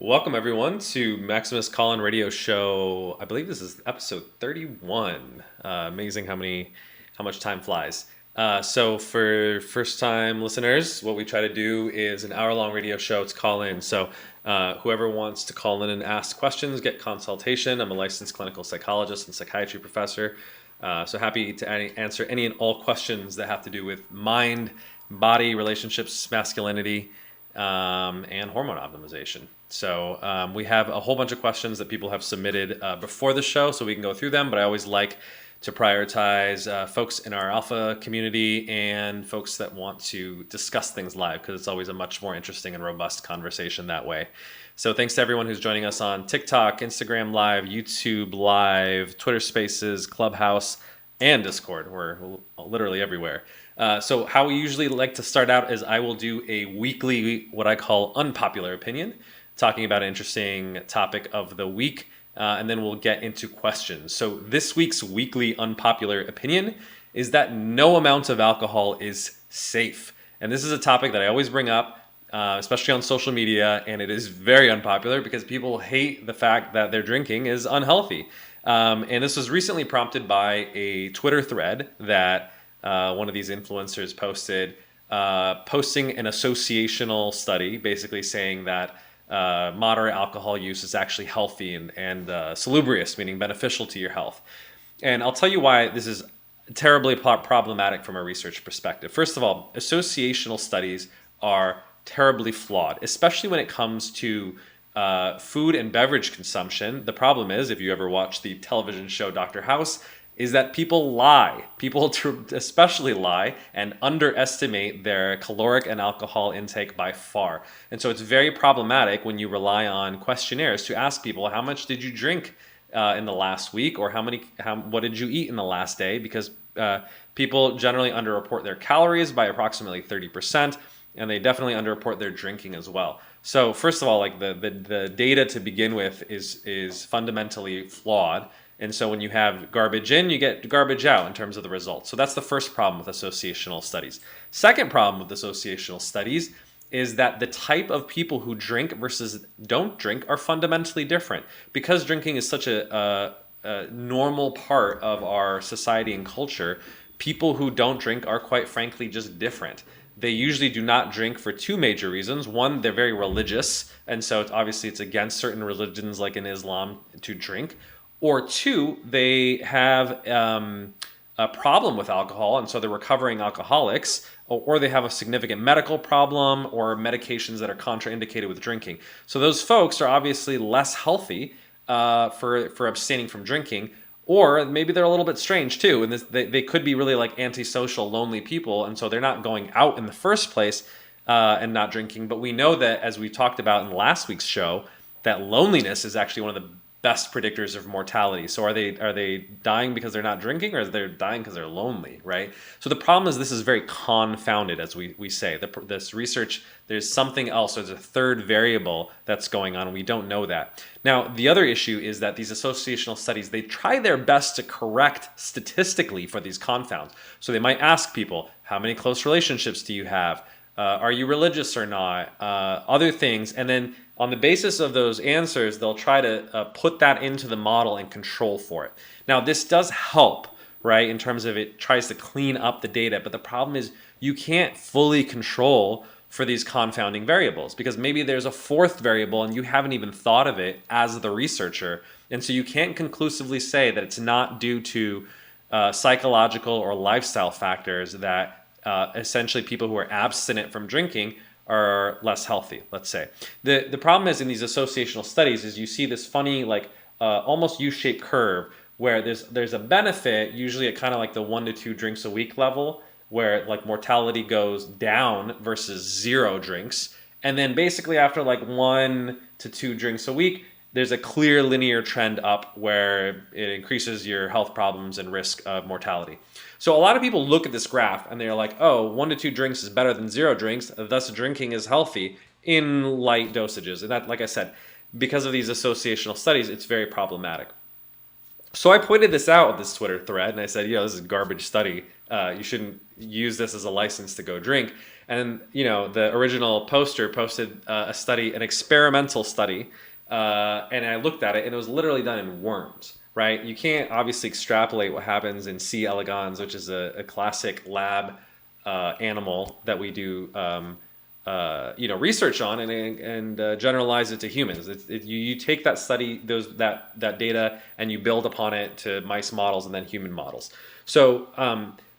Welcome everyone to Maximus Call-in Radio Show. I believe this is episode 31. Amazing how much time flies. So for first-time listeners, what we try to do is an hour-long radio show to call in. So whoever wants to call in and ask questions, get consultation. I'm a licensed clinical psychologist and psychiatry professor. So happy to answer any and all questions that have to do with mind, body, relationships, masculinity, and hormone optimization. So we have a whole bunch of questions that people have submitted before the show, so we can go through them. But I always like to prioritize folks in our alpha community and folks that want to discuss things live, because it's always a much more interesting and robust conversation that way. So thanks to everyone who's joining us on TikTok, Instagram Live, YouTube Live, Twitter Spaces, Clubhouse, and Discord. We're literally everywhere. So how we usually like to start out is I will do a weekly, what I call unpopular opinion, talking about an interesting topic of the week, and then we'll get into questions. So this week's weekly unpopular opinion is that no amount of alcohol is safe. And this is a topic that I always bring up, especially on social media, and it is very unpopular because people hate the fact that their drinking is unhealthy. And this was recently prompted by a Twitter thread that one of these influencers posted, posting an associational study, basically saying that moderate alcohol use is actually healthy and salubrious, meaning beneficial to your health. And I'll tell you why this is terribly problematic from a research perspective. First of all, associational studies are terribly flawed, especially when it comes to food and beverage consumption. The problem is, if you ever watch the television show Dr. House, is that people lie. People especially lie and underestimate their caloric and alcohol intake by far. And so it's very problematic when you rely on questionnaires to ask people, how much did you drink in the last week, or what did you eat in the last day? Because people generally underreport their calories by approximately 30%, and they definitely underreport their drinking as well. So first of all, like the data to begin with is fundamentally flawed. And so when you have garbage in, you get garbage out in terms of the results. So that's the first problem with associational studies. Second problem with associational studies is that the type of people who drink versus don't drink are fundamentally different. Because drinking is such a normal part of our society and culture, people who don't drink are quite frankly just different. They usually do not drink for two major reasons. One, they're very religious, and so it's against certain religions like in Islam to drink. Or two, they have a problem with alcohol, and so they're recovering alcoholics, or they have a significant medical problem or medications that are contraindicated with drinking. So those folks are obviously less healthy for abstaining from drinking, or maybe they're a little bit strange too, and they could be really like antisocial, lonely people, and so they're not going out in the first place and not drinking. But we know that, as we talked about in last week's show, that loneliness is actually one of the best predictors of mortality. So are they dying because they're not drinking, or are they dying because they're lonely, right? So the problem is this is very confounded, as we say. This research, there's something else. There's a third variable that's going on, and we don't know that. Now, the other issue is that these associational studies, they try their best to correct statistically for these confounds. So they might ask people, how many close relationships do you have? Are you religious or not? Other things. And then on the basis of those answers, they'll try to put that into the model and control for it. Now, this does help, right, in terms of it tries to clean up the data. But the problem is you can't fully control for these confounding variables, because maybe there's a fourth variable and you haven't even thought of it as the researcher. And so you can't conclusively say that it's not due to psychological or lifestyle factors that essentially people who are abstinent from drinking are less healthy, let's say. The problem is in these associational studies is you see this funny, like almost U-shaped curve where there's a benefit, usually at kind of like the 1 to 2 drinks a week level, where like mortality goes down versus 0 drinks. And then basically after like 1 to 2 drinks a week, there's a clear linear trend up where it increases your health problems and risk of mortality. So a lot of people look at this graph and they're like, oh, 1 to 2 drinks is better than 0 drinks, thus drinking is healthy in light dosages. And that, like I said, because of these associational studies, it's very problematic. So I pointed this out with this Twitter thread, and I said, this is a garbage study. You shouldn't use this as a license to go drink. And the original poster posted a study, an experimental study, and I looked at it, and it was literally done in worms. Right? You can't obviously extrapolate what happens in C. elegans, which is a classic lab animal that we do research on, and generalize it to humans. You take that study, that data, and you build upon it to mice models and then human models. So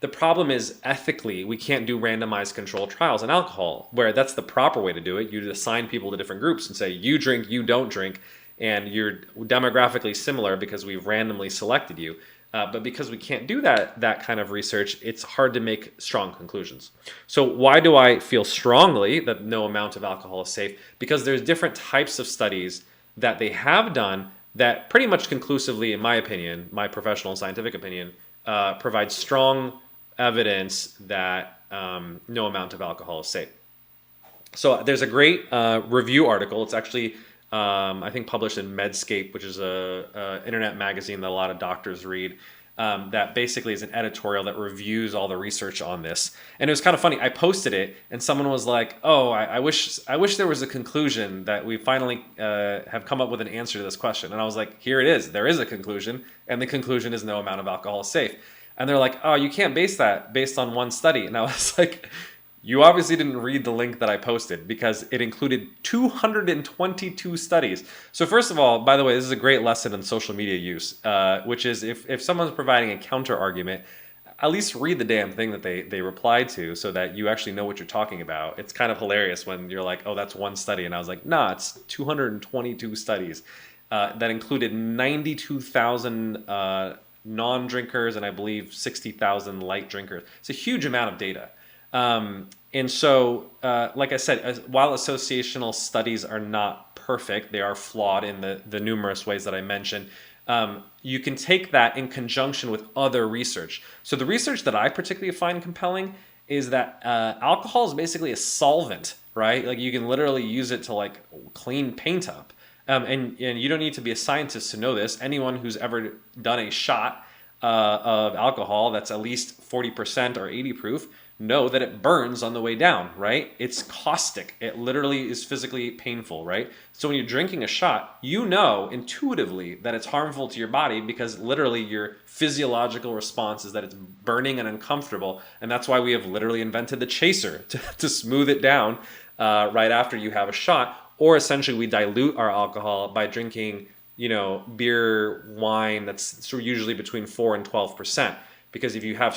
the problem is, ethically, we can't do randomized controlled trials in alcohol, where that's the proper way to do it. You assign people to different groups and say, you drink, you don't drink, and you're demographically similar because we've randomly selected you. But because we can't do that kind of research, it's hard to make strong conclusions. So why do I feel strongly that no amount of alcohol is safe? Because there's different types of studies that they have done that pretty much conclusively, in my opinion, my professional and scientific opinion, provide strong evidence that no amount of alcohol is safe. So there's a great review article. It's actually I think published in Medscape, which is a internet magazine that a lot of doctors read, that basically is an editorial that reviews all the research on this. And it was kind of funny. I posted it, and someone was like, "Oh, I wish there was a conclusion, that we finally have come up with an answer to this question." And I was like, "Here it is. There is a conclusion, and the conclusion is no amount of alcohol is safe." And they're like, "Oh, you can't base that based on one study." And I was like, you obviously didn't read the link that I posted, because it included 222 studies. So first of all, by the way, this is a great lesson in social media use, which is if someone's providing a counter argument, at least read the damn thing that they replied to, so that you actually know what you're talking about. It's kind of hilarious when you're like, oh, that's one study. And I was like, nah, it's 222 studies that included 92,000 non-drinkers and I believe 60,000 light drinkers. It's a huge amount of data. And so, like I said, while associational studies are not perfect, they are flawed in the numerous ways that I mentioned. You can take that in conjunction with other research. So the research that I particularly find compelling is that alcohol is basically a solvent, right? Like you can literally use it to like clean paint up. And you don't need to be a scientist to know this. Anyone who's ever done a shot of alcohol that's at least 40% or 80 proof know that it burns on the way down, right? It's caustic. It literally is physically painful, right? So when you're drinking a shot, you know intuitively that it's harmful to your body, because literally your physiological response is that it's burning and uncomfortable. And that's why we have literally invented the chaser to smooth it down right after you have a shot. Or essentially we dilute our alcohol by drinking, beer, wine that's usually between 4 and 12%. Because if you have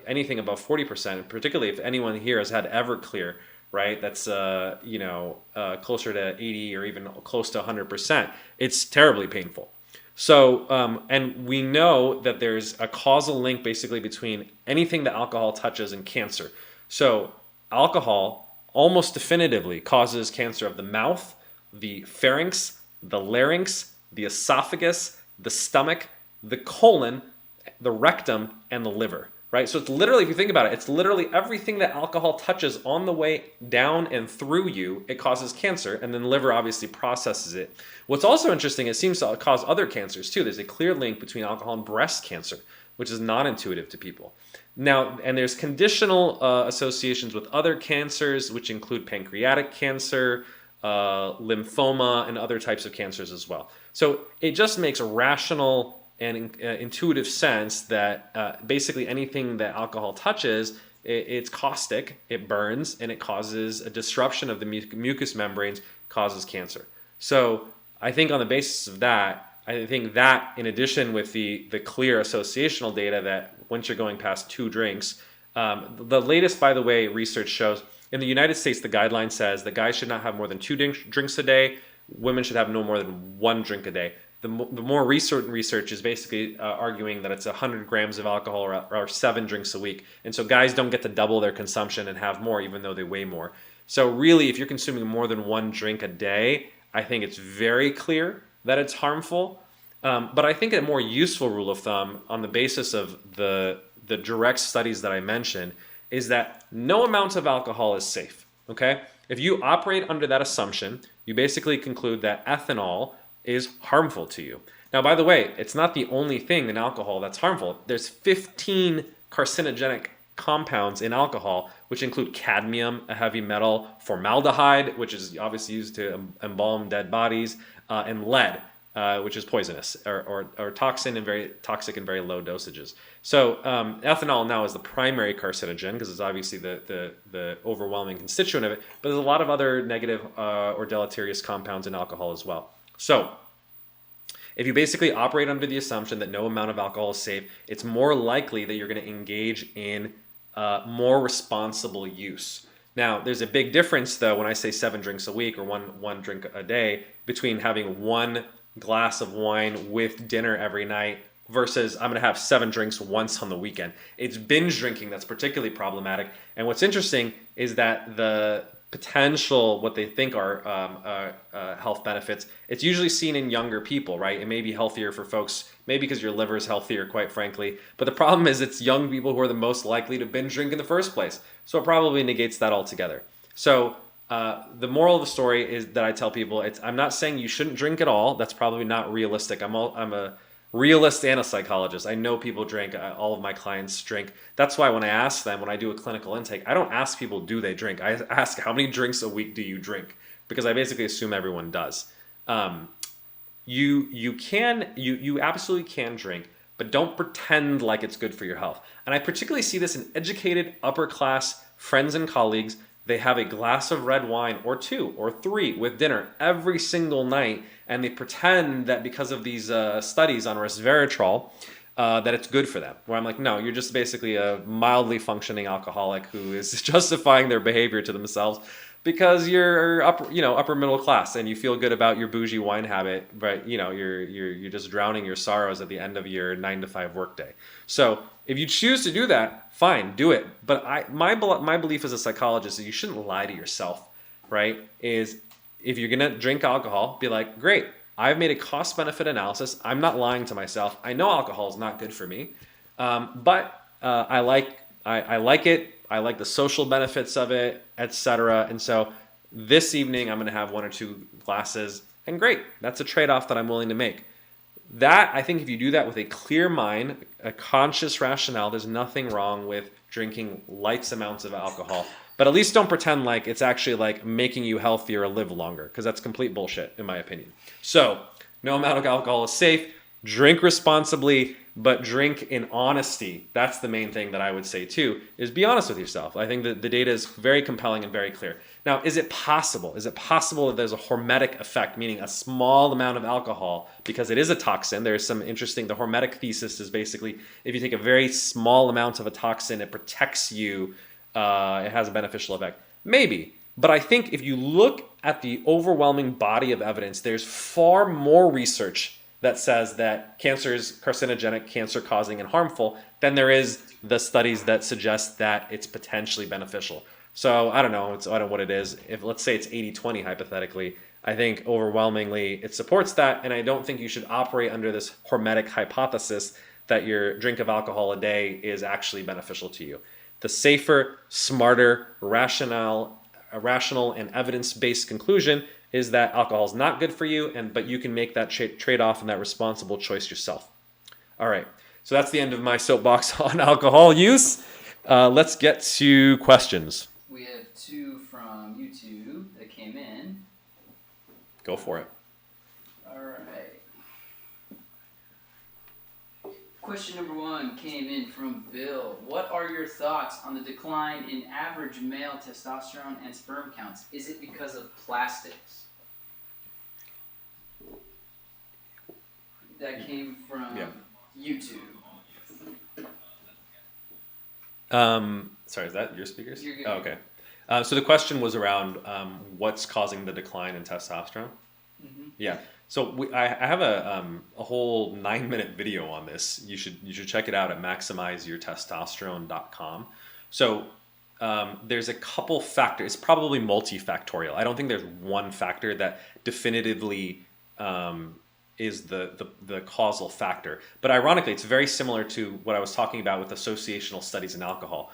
anything above 40%, particularly if anyone here has had Everclear, right, that's closer to 80 or even close to 100%, it's terribly painful. So, and we know that there's a causal link basically between anything that alcohol touches and cancer. So, alcohol almost definitively causes cancer of the mouth, the pharynx, the larynx, the esophagus, the stomach, the colon, the rectum, and the liver, right? So it's literally, if you think about it, it's literally everything that alcohol touches on the way down and through you, it causes cancer, and then the liver obviously processes it. What's also interesting, it seems to cause other cancers too. There's a clear link between alcohol and breast cancer, which is not intuitive to people. Now, and there's conditional associations with other cancers, which include pancreatic cancer, lymphoma, and other types of cancers as well. So it just makes a rational and intuitive sense that basically anything that alcohol touches, it's caustic, it burns, and it causes a disruption of the mucous membranes, causes cancer. So I think on the basis of that, I think that in addition with the clear associational data that once you're going past 2 drinks, the latest, by the way, research shows in the United States, the guideline says that guys should not have more than 2 drinks a day, women should have no more than 1 drink a day. The more recent research is basically arguing that it's 100 grams of alcohol or 7 drinks a week. And so guys don't get to double their consumption and have more even though they weigh more. So really, if you're consuming more than 1 drink a day, I think it's very clear that it's harmful. But I think a more useful rule of thumb on the basis of the direct studies that I mentioned is that no amount of alcohol is safe, okay? If you operate under that assumption, you basically conclude that ethanol is harmful to you. Now, by the way, it's not the only thing in alcohol that's harmful. There's 15 carcinogenic compounds in alcohol, which include cadmium, a heavy metal, formaldehyde, which is obviously used to embalm dead bodies, and lead, which is poisonous or toxin and very toxic in very low dosages. So ethanol now is the primary carcinogen because it's obviously the overwhelming constituent of it, but there's a lot of other negative or deleterious compounds in alcohol as well. So if you basically operate under the assumption that no amount of alcohol is safe, it's more likely that you're going to engage in more responsible use. Now, there's a big difference, though, when I say 7 drinks a week or one drink a day between having 1 glass of wine with dinner every night versus I'm going to have 7 drinks once on the weekend. It's binge drinking that's particularly problematic. And what's interesting is that the potential, what they think are health benefits, it's usually seen in younger people, right? It may be healthier for folks, maybe because your liver is healthier, quite frankly. But the problem is it's young people who are the most likely to binge drink in the first place. So it probably negates that altogether. So the moral of the story is that I tell people, I'm not saying you shouldn't drink at all. That's probably not realistic. I'm a realist and a psychologist. I know people drink. All of my clients drink. That's why when I ask them, when I do a clinical intake, I don't ask people, do they drink? I ask, how many drinks a week do you drink? Because I basically assume everyone does. You absolutely can drink, but don't pretend like it's good for your health. And I particularly see this in educated upper class friends and colleagues. They have a glass of red wine or 2 or 3 with dinner every single night, and they pretend that because of these studies on resveratrol, that it's good for them. Where I'm like, no, you're just basically a mildly functioning alcoholic who is justifying their behavior to themselves because you're upper middle class and you feel good about your bougie wine habit, but you're just drowning your sorrows at the end of your 9 to 5 workday. So if you choose to do that, fine, do it. But my belief as a psychologist is you shouldn't lie to yourself, right? Is if you're gonna drink alcohol, be like, great, I've made a cost-benefit analysis. I'm not lying to myself. I know alcohol is not good for me, but I like it. I like the social benefits of it, etc. And so this evening I'm gonna have 1 or 2 glasses, and great, that's a trade-off that I'm willing to make. That, I think if you do that with a clear mind, a conscious rationale, there's nothing wrong with drinking light amounts of alcohol. But at least don't pretend like it's actually like making you healthier or live longer, because that's complete bullshit, in my opinion. So, no amount of alcohol is safe. Drink responsibly, but drink in honesty. That's the main thing that I would say too, is be honest with yourself. I think that the data is very compelling and very clear. Now, is it possible? Is it possible that there's a hormetic effect, meaning a small amount of alcohol, because it is a toxin? There's some interesting, the hormetic thesis is basically, if you take a very small amount of a toxin, it protects you, it has a beneficial effect. Maybe. But I think if you look at the overwhelming body of evidence, there's far more research that says that cancer is carcinogenic, cancer-causing, and harmful than there is the studies that suggest that it's potentially beneficial. So I don't know what it is. If let's say it's 80-20 hypothetically, I think overwhelmingly it supports that, and I don't think you should operate under this hormetic hypothesis that your drink of alcohol a day is actually beneficial to you. The safer, smarter, rational and evidence-based conclusion is that alcohol is not good for you, but you can make that trade-off and that responsible choice yourself. All right, so that's the end of my soapbox on alcohol use. Let's get to questions. We have 2 from YouTube that came in. Go for it. All right. Question number 1 came in from Bill. What are your thoughts on the decline in average male testosterone and sperm counts? Is it because of plastics? That came from YouTube. Sorry, is that your speakers? You're good. Oh, okay. So the question was around what's causing the decline in testosterone? Mm-hmm. Yeah. So I have a whole 9-minute video on this. You should check it out at maximizeyourtestosterone.com. So there's a couple factors. It's probably multifactorial. I don't think there's one factor that definitively is the causal factor. But ironically, it's very similar to what I was talking about with associational studies in alcohol.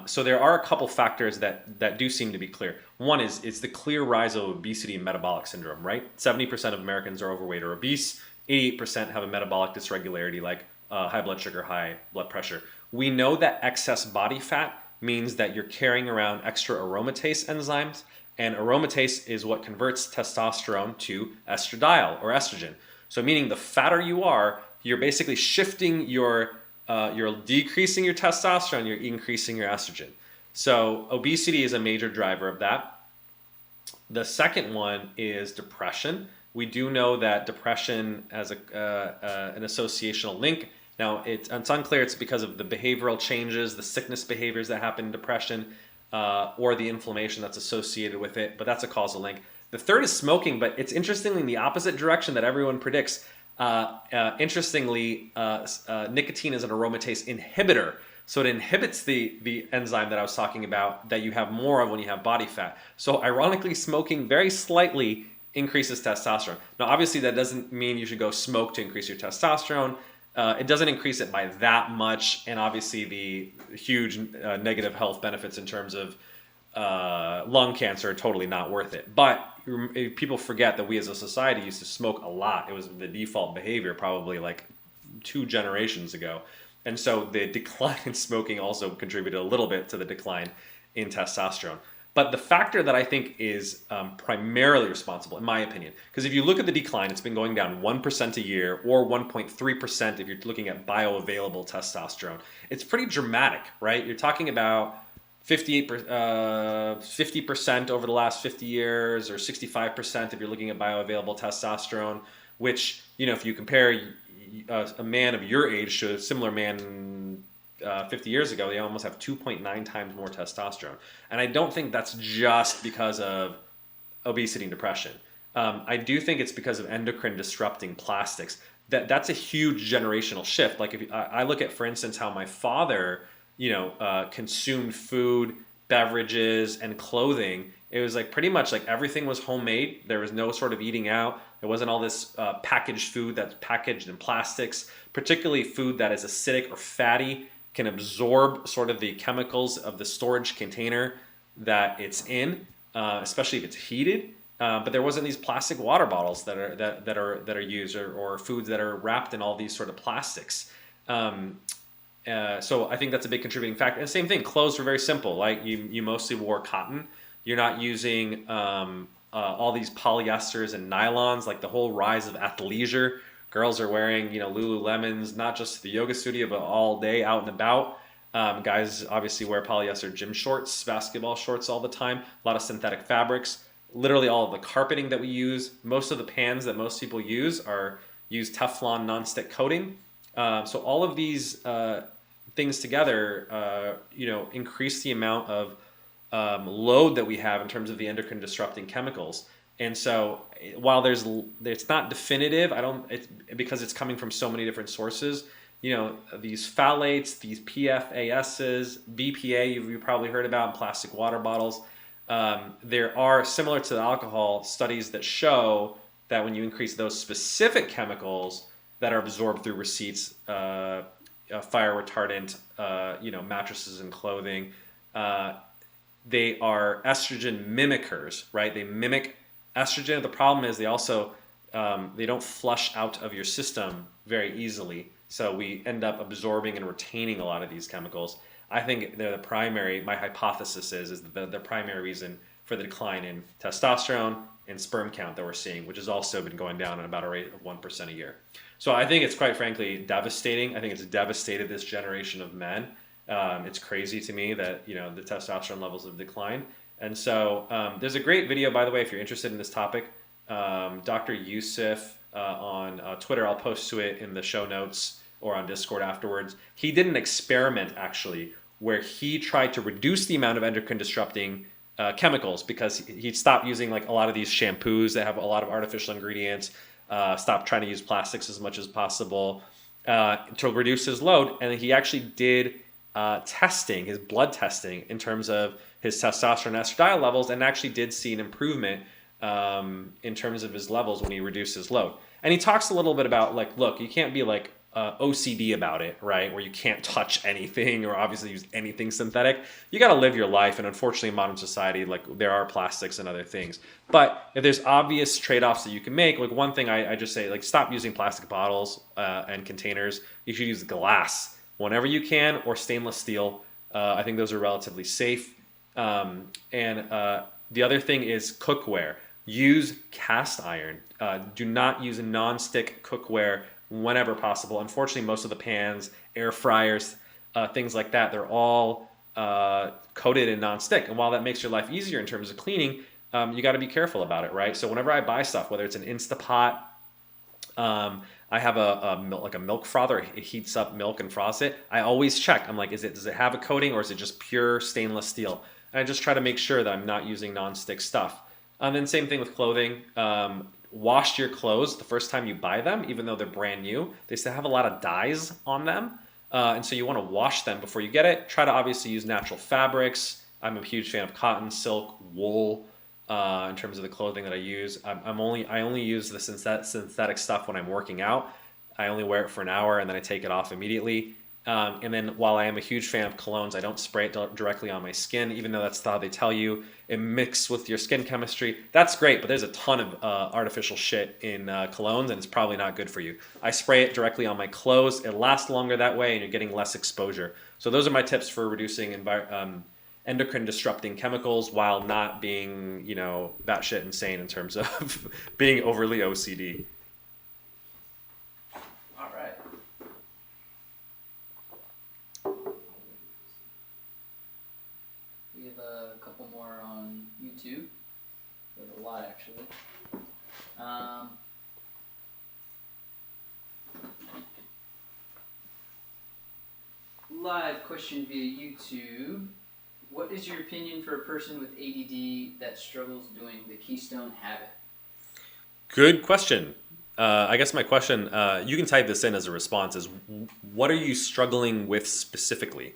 So there are a couple factors that do seem to be clear. One is the clear rise of obesity and metabolic syndrome, right? 70% of Americans are overweight or obese. 88% have a metabolic dysregularity like high blood sugar, high blood pressure. We know that excess body fat means that you're carrying around extra aromatase enzymes, and aromatase is what converts testosterone to estradiol or estrogen. So meaning the fatter you are, you're basically shifting you're decreasing your testosterone, you're increasing your estrogen. So obesity is a major driver of that. The second one is depression. We do know that depression has an associational link. Now, it's unclear it's because of the behavioral changes, the sickness behaviors that happen in depression, or the inflammation that's associated with it, but that's a causal link. The third is smoking, but it's interestingly in the opposite direction that everyone predicts. Interestingly, nicotine is an aromatase inhibitor. So it inhibits the enzyme that I was talking about that you have more of when you have body fat. So ironically, smoking very slightly increases testosterone. Now, obviously, that doesn't mean you should go smoke to increase your testosterone. It doesn't increase it by that much. And obviously, the huge negative health benefits in terms of lung cancer are totally not worth it. But people forget that we as a society used to smoke a lot. It was the default behavior probably like 2 generations ago. And so the decline in smoking also contributed a little bit to the decline in testosterone. But the factor that I think is primarily responsible, in my opinion, because if you look at the decline, it's been going down 1% a year or 1.3% if you're looking at bioavailable testosterone. It's pretty dramatic, right? You're talking about 50% over the last 50 years or 65% if you're looking at bioavailable testosterone, which, if you compare a man of your age to a similar man 50 years ago, they almost have 2.9 times more testosterone. And I don't think that's just because of obesity and depression. I do think it's because of endocrine disrupting plastics. That's a huge generational shift. Like if I look at, for instance, how my father, consumed food, beverages, and clothing. It was like pretty much like everything was homemade. There was no sort of eating out. There wasn't all this packaged food that's packaged in plastics, particularly food that is acidic or fatty, can absorb sort of the chemicals of the storage container that it's in, especially if it's heated. But there wasn't these plastic water bottles that are used, or foods that are wrapped in all these sort of plastics. So I think that's a big contributing factor. And same thing, clothes were very simple. Like you mostly wore cotton. You're not using all these polyesters and nylons, like the whole rise of athleisure. Girls are wearing, Lululemons, not just the yoga studio, but all day out and about. Guys obviously wear polyester gym shorts, basketball shorts all the time. A lot of synthetic fabrics. Literally all of the carpeting that we use, most of the pans that most people use use Teflon nonstick coating. So all of these things together, increase the amount of load that we have in terms of the endocrine disrupting chemicals. And so while it's not definitive, it's because it's coming from so many different sources. These phthalates, these PFASs, BPA, you've probably heard about in plastic water bottles. There are, similar to the alcohol, studies that show that when you increase those specific chemicals that are absorbed through receipts, fire retardant, mattresses and clothing, they are estrogen mimickers, right? They mimic estrogen. The problem is they also they don't flush out of your system very easily. So we end up absorbing and retaining a lot of these chemicals. I think they're my hypothesis is the primary reason for the decline in testosterone and sperm count that we're seeing, which has also been going down at about a rate of 1% a year. So I think it's quite frankly devastating. I think it's devastated this generation of men. It's crazy to me that the testosterone levels have declined. And so there's a great video, by the way, if you're interested in this topic. Dr. Yusuf on Twitter, I'll post to it in the show notes or on Discord afterwards. He did an experiment actually where he tried to reduce the amount of endocrine disrupting chemicals because he stopped using like a lot of these shampoos that have a lot of artificial ingredients, stopped trying to use plastics as much as possible to reduce his load. And he actually did his blood testing in terms of his testosterone and estradiol levels, and actually did see an improvement in terms of his levels when he reduced his load. And he talks a little bit about like, look, you can't be like OCD about it, right? Where you can't touch anything or obviously use anything synthetic. You got to live your life, and unfortunately, in modern society, like there are plastics and other things. But if there's obvious trade-offs that you can make, like one thing I just say, like stop using plastic bottles and containers. You should use glass whenever you can, or stainless steel. I think those are relatively safe. And the other thing is cookware. Use cast iron. Do not use non-stick cookware whenever possible. Unfortunately, most of the pans, air fryers, things like that, they're all coated in non-stick. And while that makes your life easier in terms of cleaning, you got to be careful about it, right? So whenever I buy stuff, whether it's an Instapot, I have like a milk frother. It heats up milk and froths it. I always check. I'm like, does it have a coating, or is it just pure stainless steel? And I just try to make sure that I'm not using non-stick stuff. And then same thing with clothing. Wash your clothes the first time you buy them, even though they're brand new. They still have a lot of dyes on them. And so you want to wash them before you get it. Try to obviously use natural fabrics. I'm a huge fan of cotton, silk, wool in terms of the clothing that I use. I only use the synthetic stuff when I'm working out. I only wear it for an hour and then I take it off immediately. And then while I am a huge fan of colognes, I don't spray it directly on my skin, even though that's how they tell you it mixes with your skin chemistry. That's great, but there's a ton of artificial shit in colognes, and it's probably not good for you. I spray it directly on my clothes. It lasts longer that way, and you're getting less exposure. So those are my tips for reducing endocrine disrupting chemicals while not being, batshit insane in terms of being overly OCD. All right. We have a couple more on YouTube. We have a lot, actually. Live question via YouTube. What is your opinion for a person with ADD that struggles doing the Keystone Habit? Good question. I guess my question, you can type this in as a response, is what are you struggling with specifically?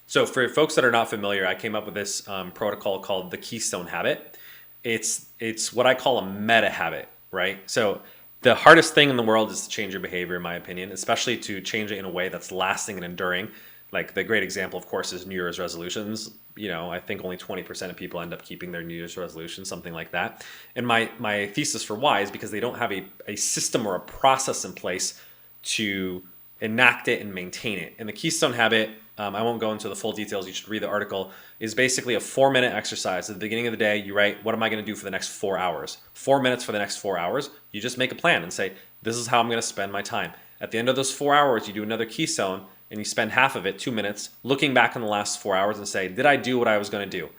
So for folks that are not familiar, I came up with this protocol called the Keystone Habit. It's what I call a meta habit, right? So the hardest thing in the world is to change your behavior, in my opinion, especially to change it in a way that's lasting and enduring. Like the great example, of course, is New Year's resolutions. I think only 20% of people end up keeping their New Year's resolution, something like that. And my thesis for why is because they don't have a system or a process in place to enact it and maintain it. And the Keystone Habit, I won't go into the full details, you should read the article, is basically a 4-minute exercise. At the beginning of the day, you write, what am I going to do for the next 4 hours? 4 minutes for the next 4 hours. You just make a plan and say, this is how I'm going to spend my time. At the end of those 4 hours, you do another Keystone, and you spend half of it, 2 minutes, looking back on the last 4 hours and say, did I do what I was going to do?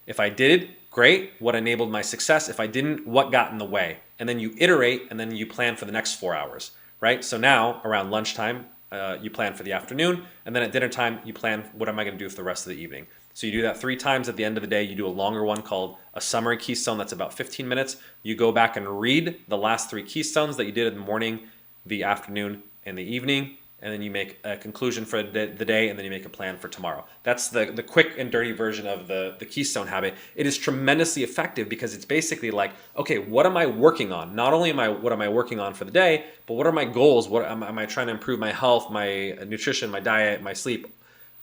If I did, great. What enabled my success? If I didn't, what got in the way? And then you iterate, and then you plan for the next 4 hours, right? So now, around lunchtime, you plan for the afternoon, and then at dinner time, you plan, what am I going to do for the rest of the evening? So you do that 3 times. At the end of the day, you do a longer one called a summary keystone that's about 15 minutes. You go back and read the last 3 keystones that you did in the morning, the afternoon, and the evening, and then you make a conclusion for the day, and then you make a plan for tomorrow. That's the quick and dirty version of the Keystone Habit. It is tremendously effective because it's basically like, okay, what am I working on? Not only what am I working on for the day, but what are my goals? What am I trying to improve my health, my nutrition, my diet, my sleep?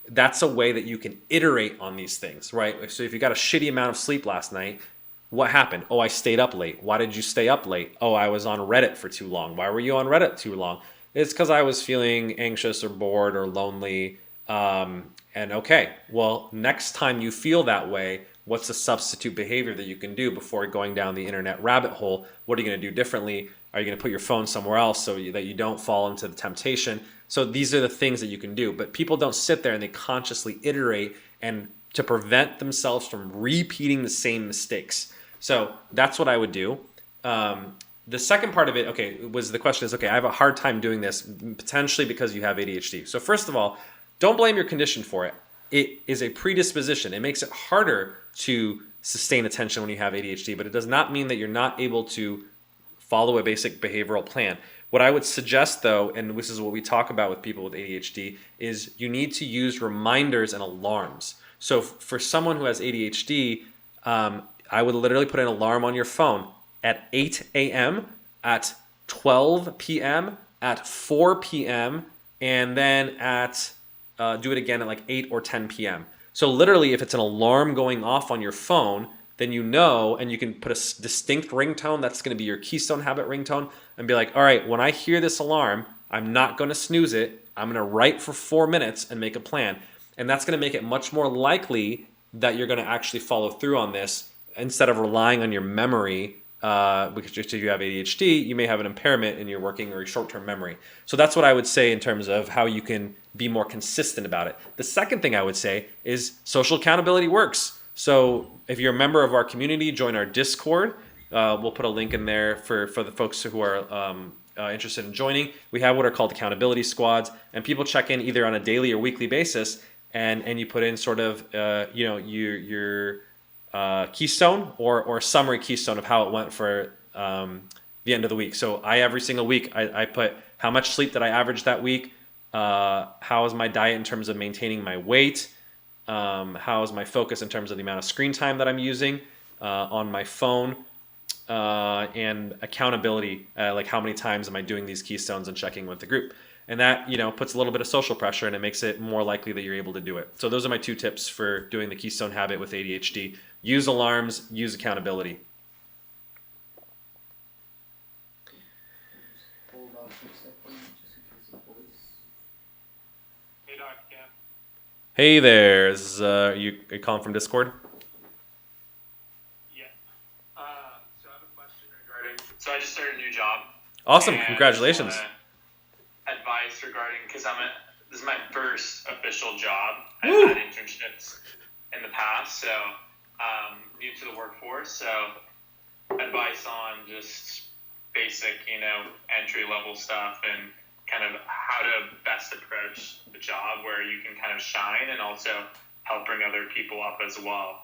That's a way that you can iterate on these things, right? So if you got a shitty amount of sleep last night, what happened? Oh, I stayed up late. Why did you stay up late? Oh, I was on Reddit for too long. Why were you on Reddit too long? It's because I was feeling anxious or bored or lonely. And okay, well, next time you feel that way, what's a substitute behavior that you can do before going down the internet rabbit hole? What are you going to do differently? Are you going to put your phone somewhere else so that you don't fall into the temptation? So these are the things that you can do. But people don't sit there and they consciously iterate and to prevent themselves from repeating the same mistakes. So that's what I would do. The second part of it, the question is, I have a hard time doing this, potentially because you have ADHD. So first of all, don't blame your condition for it. It is a predisposition. It makes it harder to sustain attention when you have ADHD, but it does not mean that you're not able to follow a basic behavioral plan. What I would suggest, though, and this is what we talk about with people with ADHD, is you need to use reminders and alarms. So for someone who has ADHD, I would literally put an alarm on your phone at 8 a.m., at 12 p.m., at 4 p.m. and then at do it again at like 8 or 10 p.m. So literally, if it's an alarm going off on your phone, then you know, and you can put a distinct ringtone that's going to be your keystone habit ringtone, and be like, all right, when I hear this alarm, I'm not going to snooze it. I'm going to write for 4 minutes and make a plan. And that's going to make it much more likely that you're going to actually follow through on this instead of relying on your memory. Because just if you have ADHD, you may have an impairment in your working or your short-term memory. So that's what I would say in terms of how you can be more consistent about it. The second thing I would say is social accountability works. So if you're a member of our community, join our Discord. We'll put a link in there for the folks who are interested in joining. We have what are called accountability squads, and people check in either on a daily or weekly basis, and you put in sort of your keystone or summary keystone of how it went for the end of the week. So every single week I put how much sleep did I average that week, how is my diet in terms of maintaining my weight, how is my focus in terms of the amount of screen time that I'm using on my phone, and accountability, like how many times am I doing these keystones and checking with the group. And that, puts a little bit of social pressure, and it makes it more likely that you're able to do it. So those are my 2 tips for doing the keystone habit with ADHD. Use alarms, use accountability. Hey, Dr. Cam. Hey there, are you calling from Discord? Yeah. So I have a question regarding. So I just started a new job. Awesome, And congratulations. I just wanna advice regarding, because this is my first official job. Woo! I've had internships in the past, so new to the workforce. So advice on just basic, entry level stuff and kind of how to best approach the job where you can kind of shine and also help bring other people up as well.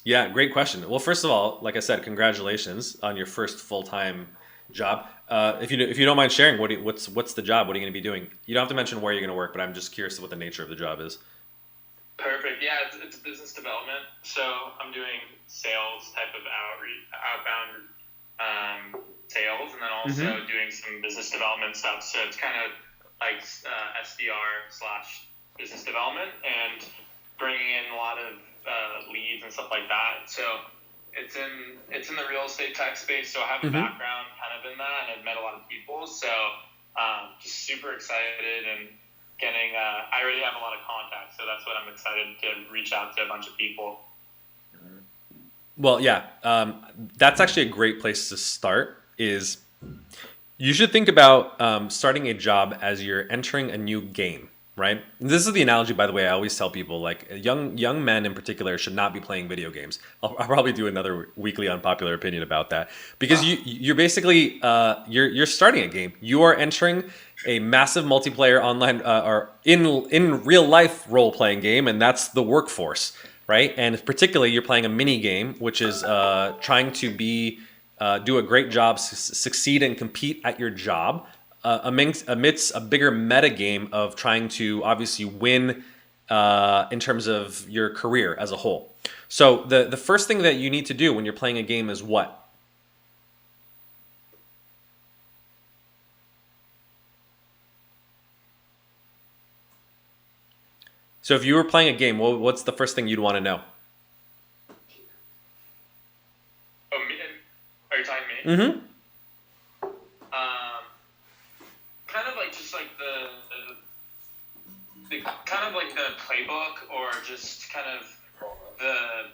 Yeah, great question. Well, first of all, like I said, congratulations on your first full-time job. If you don't mind sharing, what's the job? What are you going to be doing? You don't have to mention where you're going to work, but I'm just curious what the nature of the job is. Perfect. Yeah, it's business development. So I'm doing sales type of outbound sales, and then also doing some business development stuff. So it's kind of like SDR/business development, and bringing in a lot of leads and stuff like that. So it's in the real estate tech space. So I have a background kind of in that, and I've met a lot of people. So just super excited and getting. I already have a lot of contacts, so that's what I'm excited to reach out to a bunch of people. Well, yeah, that's actually a great place to start. Is you should think about starting a job as you're entering a new game, right? This is the analogy, by the way, I always tell people, like young men in particular should not be playing video games. I'll probably do another weekly unpopular opinion about that, because you're basically you're starting a game. You are entering a massive multiplayer online or in real life role playing game, and that's the workforce, right? And particularly, you're playing a mini game, which is trying to do a great job, succeed and compete at your job, amidst a bigger meta game of trying to obviously win in terms of your career as a whole. So the first thing that you need to do when you're playing a game is what? So if you were playing a game, what's the first thing you'd want to know? Oh, me? Are you talking me? Mm-hmm. Kind of like just like the kind of like the playbook, or just kind of the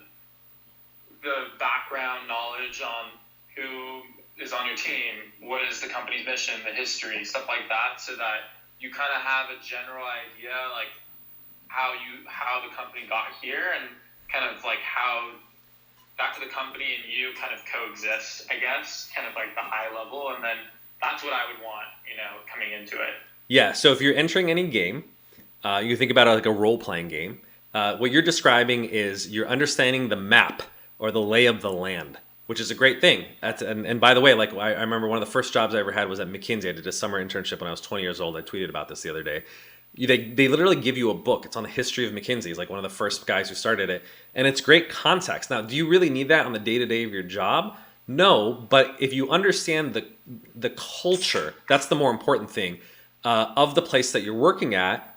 background knowledge on who is on your team, what is the company's mission, the history, stuff like that, so that you kind of have a general idea, like how the company got here, and kind of like how the company and you kind of coexist, I guess, kind of like the high level, and then that's what I would want, coming into it. Yeah, so if you're entering any game, you think about it like a role-playing game. What you're describing is you're understanding the map or the lay of the land, which is a great thing. And by the way, like I remember one of the first jobs I ever had was at McKinsey. I did a summer internship when I was 20 years old. I tweeted about this the other day. They literally give you a book. It's on the history of McKinsey. It's like one of the first guys who started it. And it's great context. Now, do you really need that on the day-to-day of your job? No, but if you understand the culture. That's the more important thing of the place that you're working at.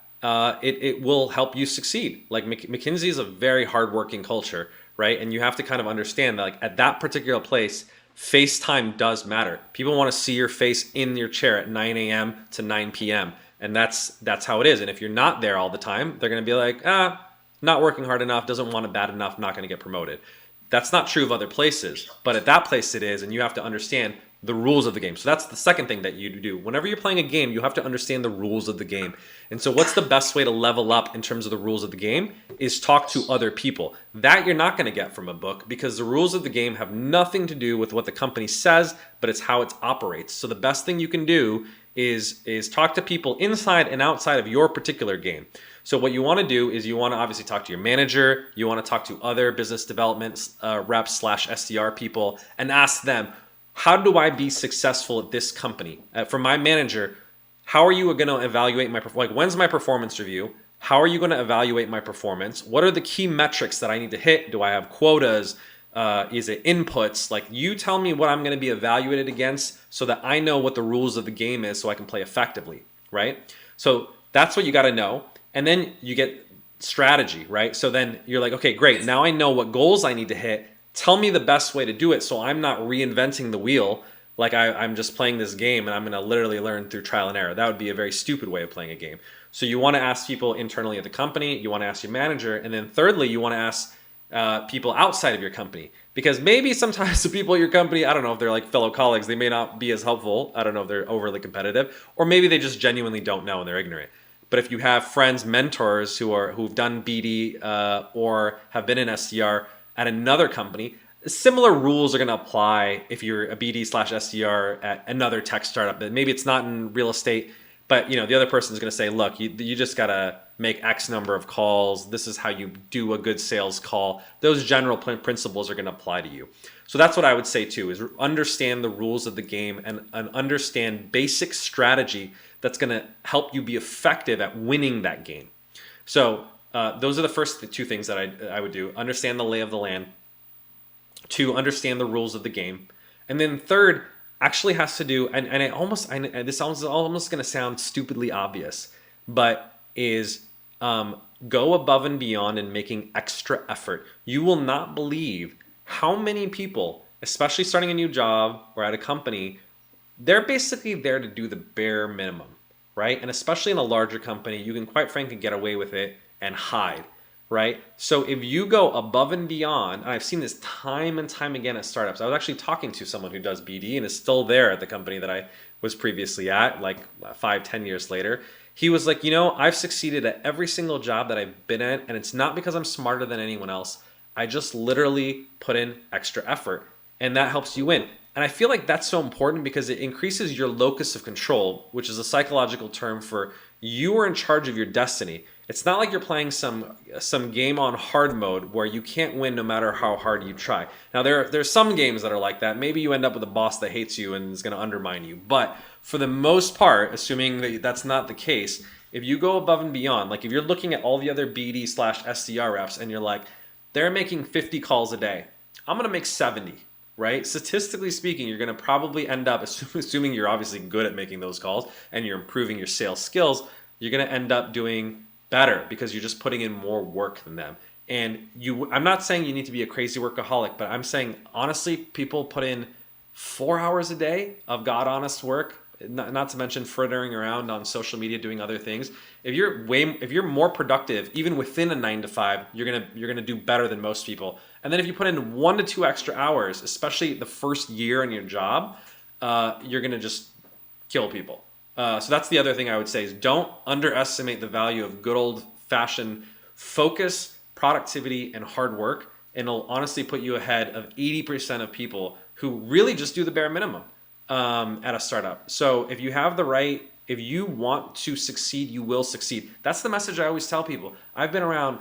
It will help you succeed. Like McKinsey is a very hardworking culture, right? And you have to kind of understand that, like, at that particular place, FaceTime does matter. People want to see your face in your chair at 9 a.m. to 9 p.m. And that's how it is. And if you're not there all the time, they're going to be like, not working hard enough, doesn't want it bad enough, not going to get promoted. That's not true of other places, but at that place it is, and you have to understand the rules of the game. So that's the second thing that you do. Whenever you're playing a game, you have to understand the rules of the game. And so what's the best way to level up in terms of the rules of the game is talk to other people. That you're not going to get from a book, because the rules of the game have nothing to do with what the company says, but it's how it operates. So the best thing you can do is talk to people inside and outside of your particular game. So what you want to do is you want to obviously talk to your manager, you want to talk to other business development reps / SDR people and ask them, how do I be successful at this company? For my manager, how are you going to evaluate my performance? Like, when's my performance review? How are you going to evaluate my performance? What are the key metrics that I need to hit? Do I have quotas? Is it inputs? Like, you tell me what I'm going to be evaluated against so that I know what the rules of the game is so I can play effectively, right? So that's what you got to know. And then you get strategy, right? So then you're like, okay, great. Now I know what goals I need to hit. Tell me the best way to do it so I'm not reinventing the wheel. Like I'm just playing this game and I'm going to literally learn through trial and error. That would be a very stupid way of playing a game. So you want to ask people internally at the company. You want to ask your manager. And then thirdly, you want to ask people outside of your company, because maybe sometimes the people at your company, I don't know if they're like fellow colleagues, they may not be as helpful. I don't know if they're overly competitive, or maybe they just genuinely don't know and they're ignorant. But if you have friends, mentors who've done BD or have been in SDR at another company, similar rules are going to apply if you're a BD / SDR at another tech startup. Maybe it's not in real estate, but the other person is going to say, look, you just got to make X number of calls. This is how you do a good sales call. Those general principles are going to apply to you. So that's what I would say too, is understand the rules of the game and understand basic strategy that's going to help you be effective at winning that game. So those are the first two things that I would do. Understand the lay of the land. 2, understand the rules of the game. And then third actually has to do, and this is almost going to sound stupidly obvious, but is go above and beyond in making extra effort. You will not believe how many people, especially starting a new job or at a company, they're basically there to do the bare minimum, right? And especially in a larger company, you can quite frankly get away with it and hide, right? So if you go above and beyond, and I've seen this time and time again at startups. I was actually talking to someone who does BD and is still there at the company that I was previously at, like 5-10 years later. He was like, I've succeeded at every single job that I've been at, and it's not because I'm smarter than anyone else. I just literally put in extra effort, and that helps you win. And I feel like that's so important because it increases your locus of control, which is a psychological term for you are in charge of your destiny. It's not like you're playing some game on hard mode where you can't win no matter how hard you try. Now, there's some games that are like that. Maybe you end up with a boss that hates you and is going to undermine you. But for the most part, assuming that that's not the case, if you go above and beyond, like if you're looking at all the other BD / SDR reps and you're like, they're making 50 calls a day, I'm going to make 70. Right? Statistically speaking, you're going to probably end up, assuming you're obviously good at making those calls and you're improving your sales skills, you're going to end up doing better because you're just putting in more work than them. And I'm not saying you need to be a crazy workaholic, but I'm saying honestly, people put in 4 hours a day of God honest work, not to mention frittering around on social media doing other things. If you're more productive, even within a 9 to 5, you're gonna do better than most people. And then if you put in 1 to 2 extra hours, especially the first year in your job, you're gonna just kill people. So that's the other thing I would say is don't underestimate the value of good old fashioned focus, productivity, and hard work. And it'll honestly put you ahead of 80% of people who really just do the bare minimum at a startup. So if you want to succeed, you will succeed. That's the message I always tell people. I've been around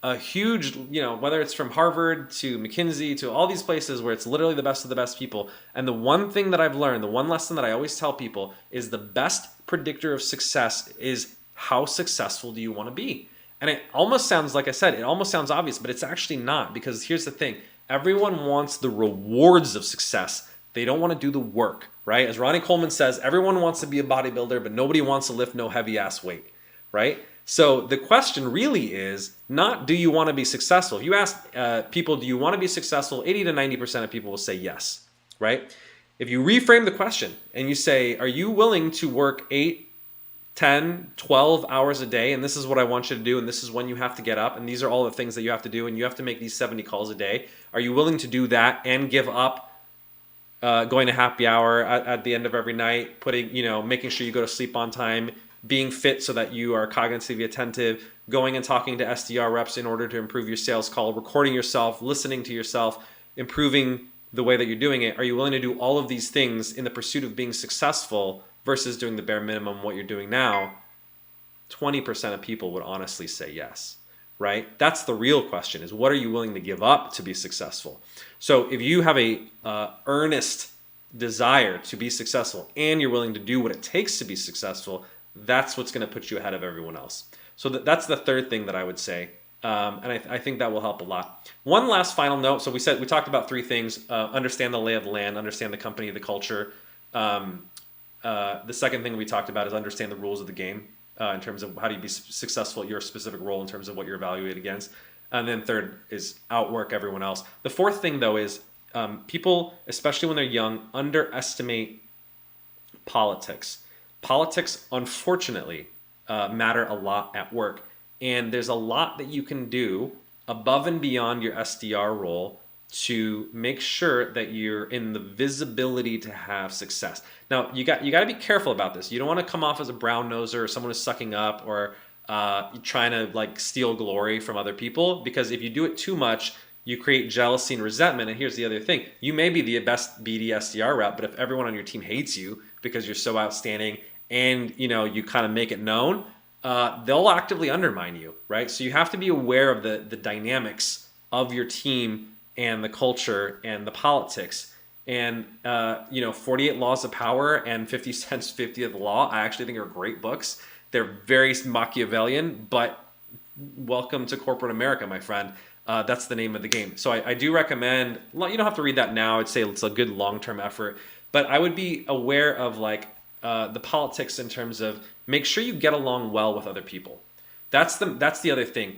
a huge, whether it's from Harvard to McKinsey to all these places where it's literally the best of the best people. And the one thing that I've learned, the one lesson that I always tell people is the best predictor of success is how successful do you want to be? And it almost sounds, like I said, it almost sounds obvious, but it's actually not, because here's the thing. Everyone wants the rewards of success, They don't want to do the work, right? As Ronnie Coleman says, everyone wants to be a bodybuilder, but nobody wants to lift no heavy ass weight, right? So the question really is not, do you want to be successful? If you ask people, do you want to be successful? 80 to 90% of people will say yes, right? If you reframe the question and you say, are you willing to work 8, 10, 12 hours a day, and this is what I want you to do, and this is when you have to get up, and these are all the things that you have to do, and you have to make these 70 calls a day. Are you willing to do that and give up going to happy hour at the end of every night, making sure you go to sleep on time, being fit so that you are cognitively attentive, going and talking to SDR reps in order to improve your sales call, recording yourself, listening to yourself, improving the way that you're doing it? Are you willing to do all of these things in the pursuit of being successful versus doing the bare minimum, what you're doing now? 20% of people would honestly say yes, right? That's the real question, is what are you willing to give up to be successful? So if you have a earnest desire to be successful and you're willing to do what it takes to be successful, that's what's going to put you ahead of everyone else. So that's the third thing that I would say. And I think that will help a lot. One last final note. So we talked about 3 things: understand the lay of the land, understand the company, the culture. The second thing we talked about is understand the rules of the game in terms of how do you be successful at your specific role in terms of what you're evaluated against. And then third is outwork everyone else. The fourth thing, though, is people, especially when they're young, underestimate politics. Politics, unfortunately, matter a lot at work. And there's a lot that you can do above and beyond your SDR role to make sure that you're in the visibility to have success. Now, you got to be careful about this. You don't want to come off as a brown noser or someone who's sucking up or trying to like steal glory from other people, because if you do it too much, you create jealousy and resentment. And here's the other thing: you may be the best BD SDR rep, but if everyone on your team hates you because you're so outstanding and you kind of make it known, they'll actively undermine you, right? So you have to be aware of the dynamics of your team and the culture and the politics. And 48 Laws of Power and 50 Cent's 50th Law, I actually think are great books. They're very Machiavellian, but welcome to corporate America, my friend. That's the name of the game. So I do recommend, you don't have to read that now. I'd say it's a good long-term effort, but I would be aware of the politics in terms of make sure you get along well with other people. That's the other thing.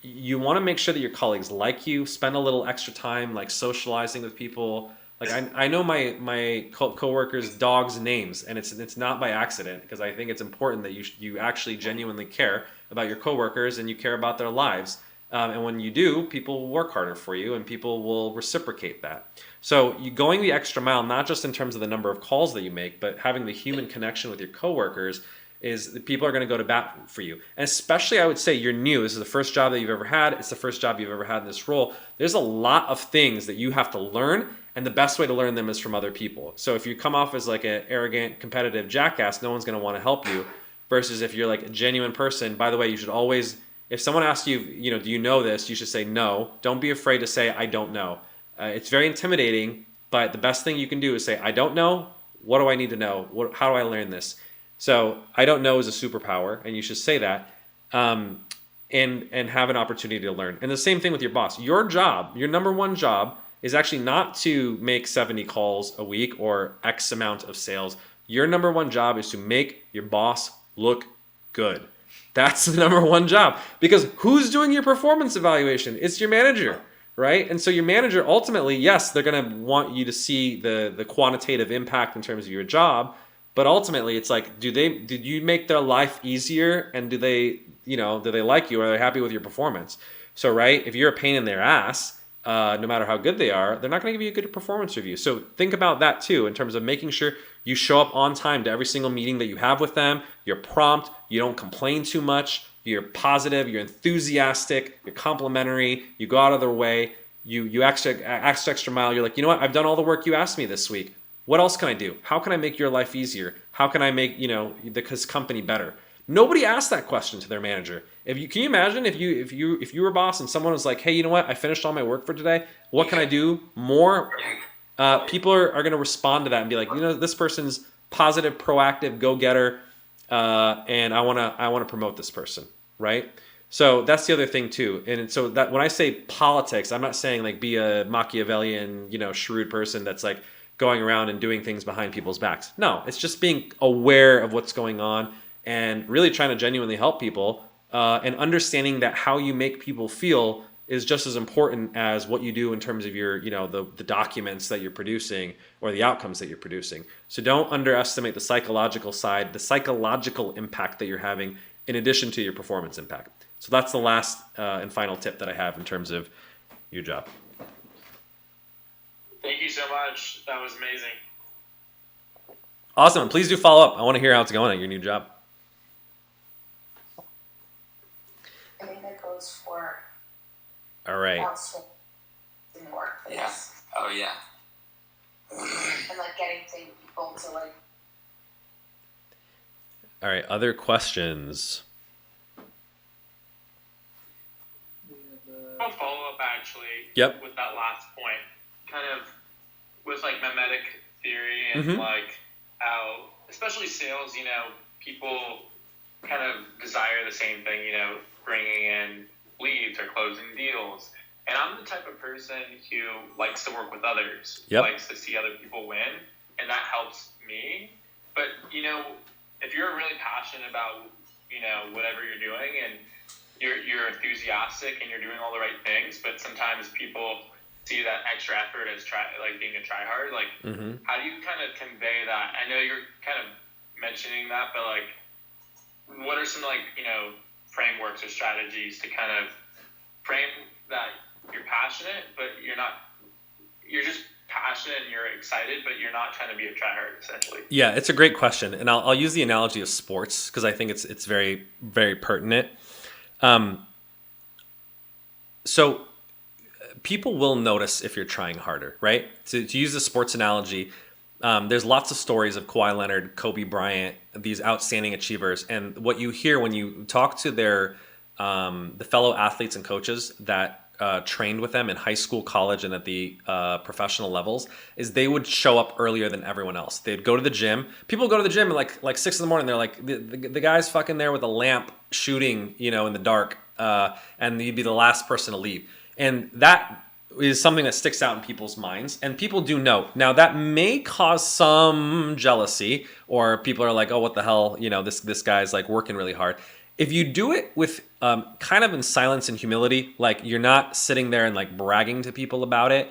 You want to make sure that your colleagues like you, spend a little extra time socializing with people. I know my coworkers' dogs' names, and it's not by accident, because I think it's important that you actually genuinely care about your coworkers and you care about their lives. And when you do, people will work harder for you and people will reciprocate that. So you going the extra mile, not just in terms of the number of calls that you make, but having the human connection with your coworkers, is that people are going to go to bat for you. And especially, I would say, you're new. This is the first job that you've ever had. It's the first job you've ever had in this role. There's a lot of things that you have to learn, and the best way to learn them is from other people. So if you come off as an arrogant, competitive jackass, no one's going to want to help you. Versus if you're a genuine person. By the way, you should always, if someone asks you, do you know this? You should say no. Don't be afraid to say, I don't know. It's very intimidating, but the best thing you can do is say, I don't know. What do I need to know? How do I learn this? So I don't know is a superpower, and you should say that, and have an opportunity to learn. And the same thing with your boss. Your job, your number one job, is actually not to make 70 calls a week or X amount of sales. Your number one job is to make your boss look good. That's the number one job, because who's doing your performance evaluation? It's your manager, right? And so your manager, ultimately, yes, they're going to want you to see the quantitative impact in terms of your job. But ultimately, it's did you make their life easier, and do they like you? Are they happy with your performance? So, right, if you're a pain in their ass, no matter how good they are, they're not going to give you a good performance review. So think about that too, in terms of making sure you show up on time to every single meeting that you have with them. You're prompt. You don't complain too much. You're positive. You're enthusiastic. You're complimentary. You go out of their way. You act extra mile. You're like, you know what? I've done all the work you asked me this week. What else can I do? How can I make your life easier? How can I make the company better? Nobody asked that question to their manager. Can you imagine if you were a boss and someone was like, hey, you know what? I finished all my work for today. What can I do more? People are going to respond to that and be like, this person's positive, proactive, go-getter, and I want to promote this person, right? So that's the other thing too. And so that when I say politics, I'm not saying be a Machiavellian, shrewd person that's going around and doing things behind people's backs. No, it's just being aware of what's going on and really trying to genuinely help people, and understanding that how you make people feel is just as important as what you do in terms of your, the documents that you're producing or the outcomes that you're producing. So don't underestimate the psychological side, the psychological impact that you're having in addition to your performance impact. So that's the last and final tip that I have in terms of your job. Thank you so much. That was amazing. Awesome. Please do follow up. I want to hear how it's going at your new job. I think that goes for All right. outside in the workplace. Yeah. Oh yeah. And like getting people to like. All right. Other questions? I'll follow up actually. Yep. With that last point, kind of with like mimetic theory and Mhm. like how, especially sales, people kind of desire the same thing, bringing in leads or closing deals. And I'm the type of person who likes to work with others, Yep. likes to see other people win, and that helps me. But, if you're really passionate about, whatever you're doing and you're enthusiastic and you're doing all the right things, but sometimes people see that extra effort as being a tryhard. Like, Mm-hmm. how do you kind of convey that? I know you're kind of mentioning that, but like, what are some frameworks or strategies to kind of frame that you're passionate, but you're just passionate and you're excited, but you're not trying to be a tryhard, essentially? Yeah, it's a great question, and I'll use the analogy of sports because I think it's very, very pertinent. So people will notice if you're trying harder, right? To use the sports analogy, there's lots of stories of Kawhi Leonard, Kobe Bryant, these outstanding achievers, and what you hear when you talk to the fellow athletes and coaches that trained with them in high school, college, and at the professional levels, is they would show up earlier than everyone else. They'd go to the gym. People go to the gym at like 6 a.m. They're like, the guy's fucking there with a lamp shooting, in the dark, and you'd be the last person to leave. And that is something that sticks out in people's minds, and people do know. Now that may cause some jealousy, or people are like, oh, what the hell, this guy's like working really hard. If you do it with kind of in silence and humility, like you're not sitting there and like bragging to people about it,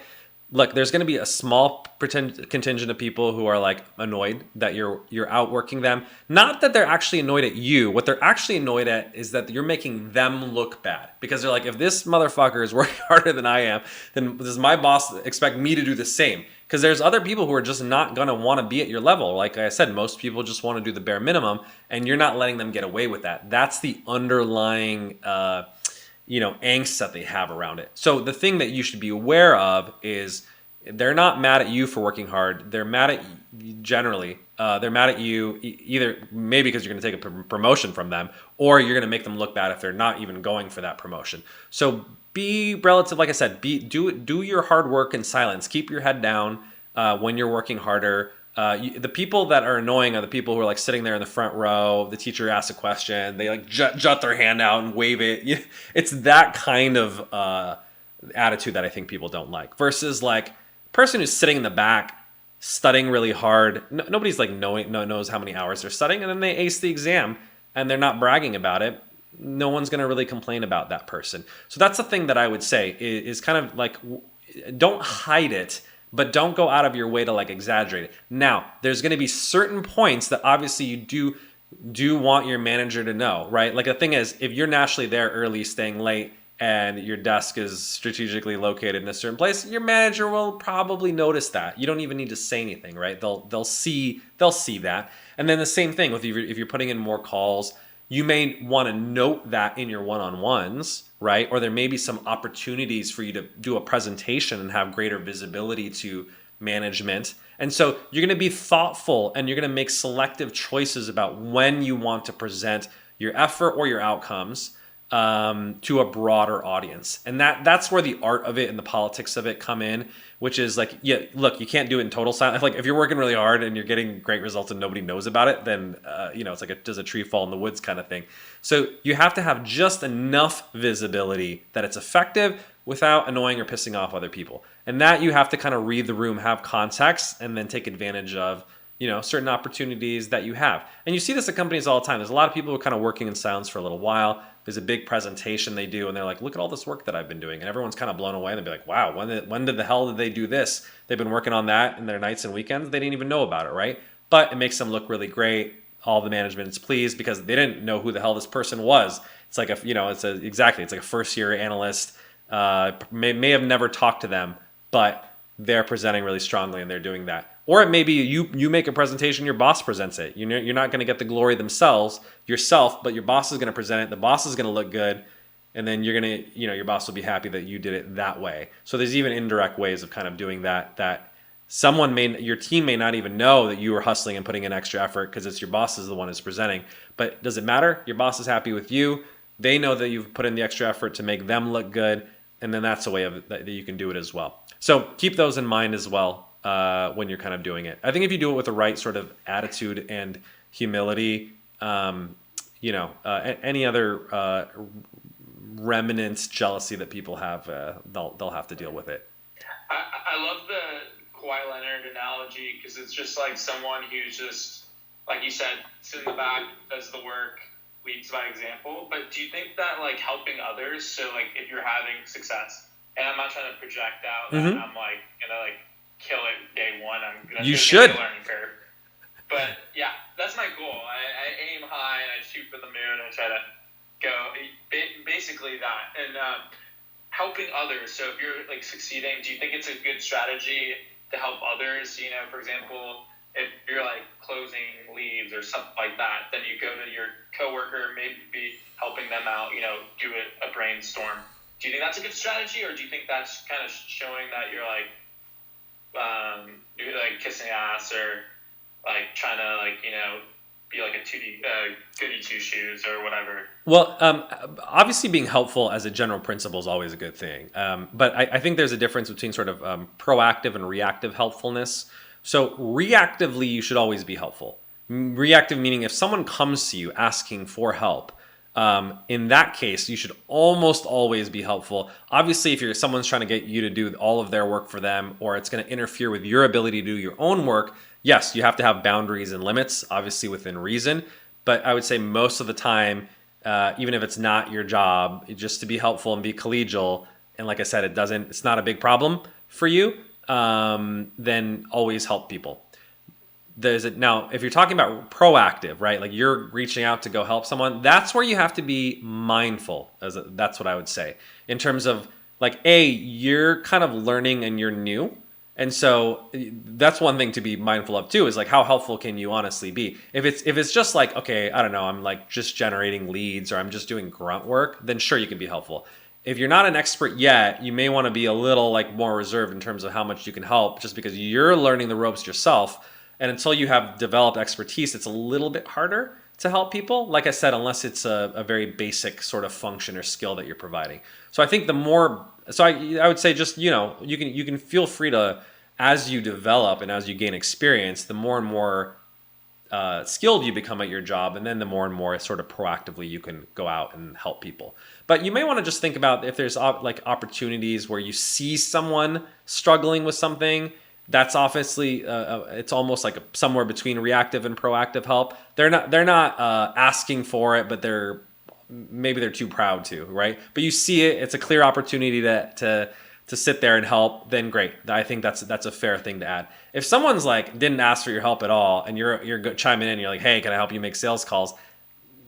look, there's going to be a small contingent of people who are like annoyed that you're outworking them. Not that they're actually annoyed at you. What they're actually annoyed at is that you're making them look bad, because they're like, if this motherfucker is working harder than I am, then does my boss expect me to do the same? Because there's other people who are just not going to want to be at your level. Like I said, most people just want to do the bare minimum, and you're not letting them get away with that. That's the underlying angst that they have around it. So the thing that you should be aware of is they're not mad at you for working hard. They're mad at you generally. They're mad at you either maybe because you're going to take a promotion from them, or you're going to make them look bad if they're not even going for that promotion. So be relative, like I said, do your hard work in silence. Keep your head down when you're working harder. The people that are annoying are the people who are like sitting there in the front row. The teacher asks a question, they like jut their hand out and wave it. It's that kind of attitude that I think people don't like. Versus like person who's sitting in the back studying really hard. Nobody's like knows how many hours they're studying, and then they ace the exam and they're not bragging about it. No one's going to really complain about that person. So that's the thing that I would say is kind of like, don't hide it, but don't go out of your way to like exaggerate it. Now, there's going to be certain points that obviously you do want your manager to know, right? Like the thing is, if you're naturally there early, staying late, and your desk is strategically located in a certain place, your manager will probably notice that. You don't even need to say anything, right? They'll see that. And then the same thing with if you're putting in more calls, you may want to note that in your one-on-ones, right? Or there may be some opportunities for you to do a presentation and have greater visibility to management. And so you're going to be thoughtful, and you're going to make selective choices about when you want to present your effort or your outcomes. to a broader audience. And that's where the art of it and the politics of it come in, which is like, yeah, look, you can't do it in total silence. Like if you're working really hard and you're getting great results and nobody knows about it, then, it's like does a tree fall in the woods kind of thing. So you have to have just enough visibility that it's effective without annoying or pissing off other people. And that you have to kind of read the room, have context, and then take advantage of certain opportunities that you have. And you see this at companies all the time. There's a lot of people who are kind of working in silence for a little while. There's a big presentation they do, and they're like, look at all this work that I've been doing. And everyone's kind of blown away. And they'll be like, wow, when did the hell did they do this? They've been working on that in their nights and weekends. They didn't even know about it, right? But it makes them look really great. All the management is pleased because they didn't know who the hell this person was. It's like it's like a first year analyst. May have never talked to them, but they're presenting really strongly and they're doing that. Or it may be you make a presentation, your boss presents it. You're not going to get the glory yourself, but your boss is going to present it. The boss is going to look good, and then you're going to, your boss will be happy that you did it that way. So there's even indirect ways of kind of doing that. That your team may not even know that you were hustling and putting in extra effort because it's your boss is the one who's presenting. But does it matter? Your boss is happy with you. They know that you've put in the extra effort to make them look good, and then that's a way that you can do it as well. So keep those in mind as well. When you're kind of doing it. I think if you do it with the right sort of attitude and humility, any other remnants, jealousy that people have, they'll have to deal with it. I love the Kawhi Leonard analogy because it's just like someone who's just, like you said, sits in the back, does the work, leads by example. But do you think that like helping others, so like if you're having success, and I'm not trying to project out that I'm like kill it day one. You should. A learning curve. But yeah, that's my goal. I aim high and I shoot for the moon and I try to go basically that. And helping others. So if you're like succeeding, do you think it's a good strategy to help others? For example, if you're like closing leads or something like that, then you go to your coworker, maybe helping them out, do a brainstorm. Do you think that's a good strategy, or do you think that's kind of showing that you're like kissing ass or like trying to be like a goody two shoes or whatever? Well, obviously being helpful as a general principle is always a good thing. But I think there's a difference between sort of proactive and reactive helpfulness. So reactively, you should always be helpful. Reactive meaning if someone comes to you asking for help, in that case, you should almost always be helpful. Obviously, if someone's trying to get you to do all of their work for them, or it's going to interfere with your ability to do your own work, yes, you have to have boundaries and limits, obviously within reason. But I would say most of the time, even if it's not your job, just to be helpful and be collegial, and like I said, it's not a big problem for you, then always help people. Now, if you're talking about proactive, right? Like you're reaching out to go help someone, that's where you have to be mindful. That's what I would say in terms of like, you're kind of learning and you're new. And so that's one thing to be mindful of too, is like how helpful can you honestly be? If it's just like, okay, I don't know, I'm like just generating leads or I'm just doing grunt work, then sure, you can be helpful. If you're not an expert yet, you may want to be a little like more reserved in terms of how much you can help, just because you're learning the ropes yourself. And until you have developed expertise, it's a little bit harder to help people. Like I said, unless it's a very basic sort of function or skill that you're providing. So I think I would say just, you can feel free to, as you develop and as you gain experience, the more and more skilled you become at your job, and then the more and more sort of proactively you can go out and help people. But you may want to just think about if there's like opportunities where you see someone struggling with something. That's obviously it's almost like somewhere between reactive and proactive help. They're not asking for it, but maybe they're too proud to, right? But you see it; it's a clear opportunity to sit there and help. Then great. I think that's a fair thing to add. If someone's like didn't ask for your help at all, and you're chiming in, you're like, hey, can I help you make sales calls?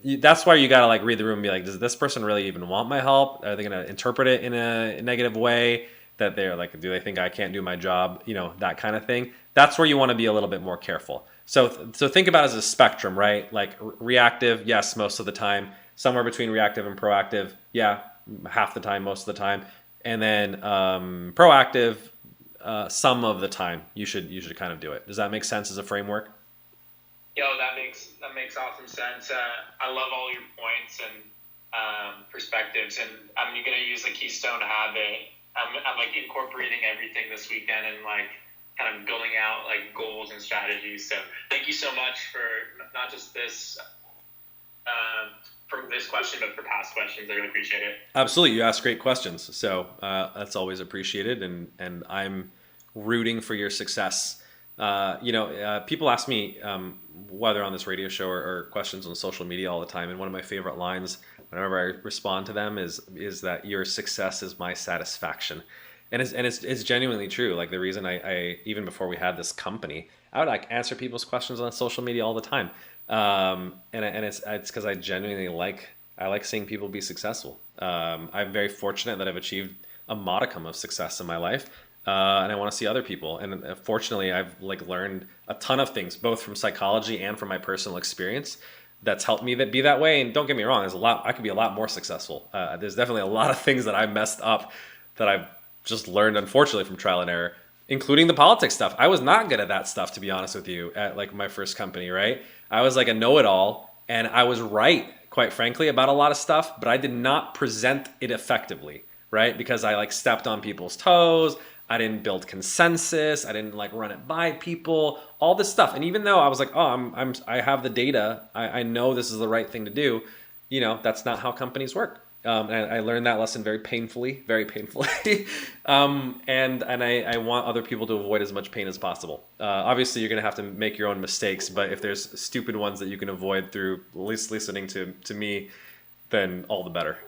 That's why you gotta like read the room and be like, does this person really even want my help? Are they gonna interpret it in a negative way? That they're like, do they think I can't do my job? That kind of thing. That's where you want to be a little bit more careful. So think about it as a spectrum, right? Like reactive, yes, most of the time. Somewhere between reactive and proactive, yeah, half the time, most of the time. And then proactive, some of the time. You should kind of do it. Does that make sense as a framework? That makes awesome sense. I love all your points, and perspectives, and I'm going to use the Keystone Habit. I'm like incorporating everything this weekend and like kind of building out like goals and strategies. So thank you so much for not just this for this question, but for past questions. I really appreciate it. Absolutely, you ask great questions, so that's always appreciated, and I'm rooting for your success. People ask me whether on this radio show or questions on social media all the time, and one of my favorite lines whenever I respond to them is that your success is my satisfaction, and it's genuinely true. Like the reason I even before we had this company, I would like answer people's questions on social media all the time, and it's because I genuinely I like seeing people be successful. I'm very fortunate that I've achieved a modicum of success in my life. And I want to see other people. And fortunately, I've like learned a ton of things, both from psychology and from my personal experience, that's helped me be that way. And don't get me wrong, there's a lot. I could be a lot more successful. There's definitely a lot of things that I messed up that I've just learned, unfortunately, from trial and error, including the politics stuff. I was not good at that stuff, to be honest with you, at like my first company, right? I was like a know-it-all, and I was right, quite frankly, about a lot of stuff, but I did not present it effectively, right? Because I like stepped on people's toes. I didn't build consensus. I didn't like run it by people, all this stuff. And even though I was like, oh, I have the data. I know this is the right thing to do. That's not how companies work. And I learned that lesson very painfully. And I want other people to avoid as much pain as possible. Obviously, you're going to have to make your own mistakes. But if there's stupid ones that you can avoid through at least listening to me, then all the better.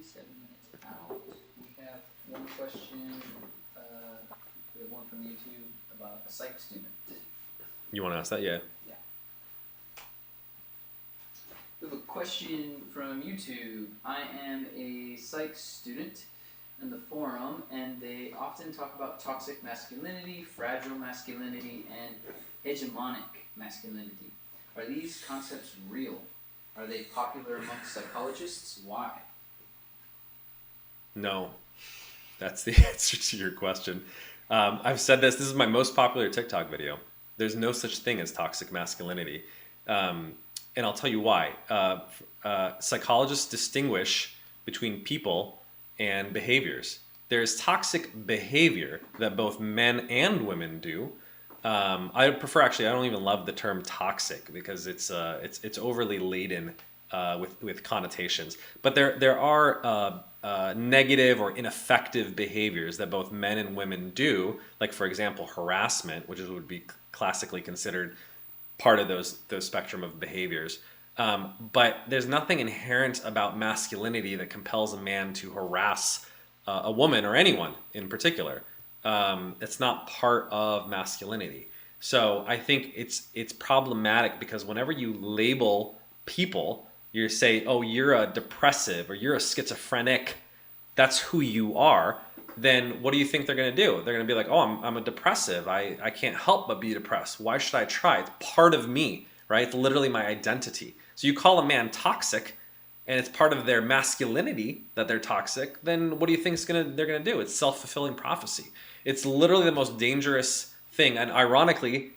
7 minutes out. We have one question. We have one from YouTube about a psych student. You want to ask that? Yeah. Yeah. We have a question from YouTube. I am a psych student in the forum, and they often talk about toxic masculinity, fragile masculinity, and hegemonic masculinity. Are these concepts real? Are they popular amongst psychologists? Why? No, that's the answer to your question. I've said this is my most popular TikTok video. There's no such thing as toxic masculinity. And I'll tell you why. Psychologists distinguish between people and behaviors. There's toxic behavior that both men and women do. I prefer, actually, I don't even love the term toxic because it's overly laden with connotations. But there are negative or ineffective behaviors that both men and women do, like for example harassment, which would be classically considered part of those spectrum of behaviors. But there's nothing inherent about masculinity that compels a man to harass a woman or anyone in particular. It's not part of masculinity. So I think it's problematic because whenever you label people, you say, oh, you're a depressive or you're a schizophrenic, that's who you are, then what do you think they're going to do? They're going to be like, oh, I'm a depressive. I can't help but be depressed. Why should I try? It's part of me, right? It's literally my identity. So you call a man toxic and it's part of their masculinity that they're toxic, then what do you think they're going to do? It's self-fulfilling prophecy. It's literally the most dangerous thing. And ironically,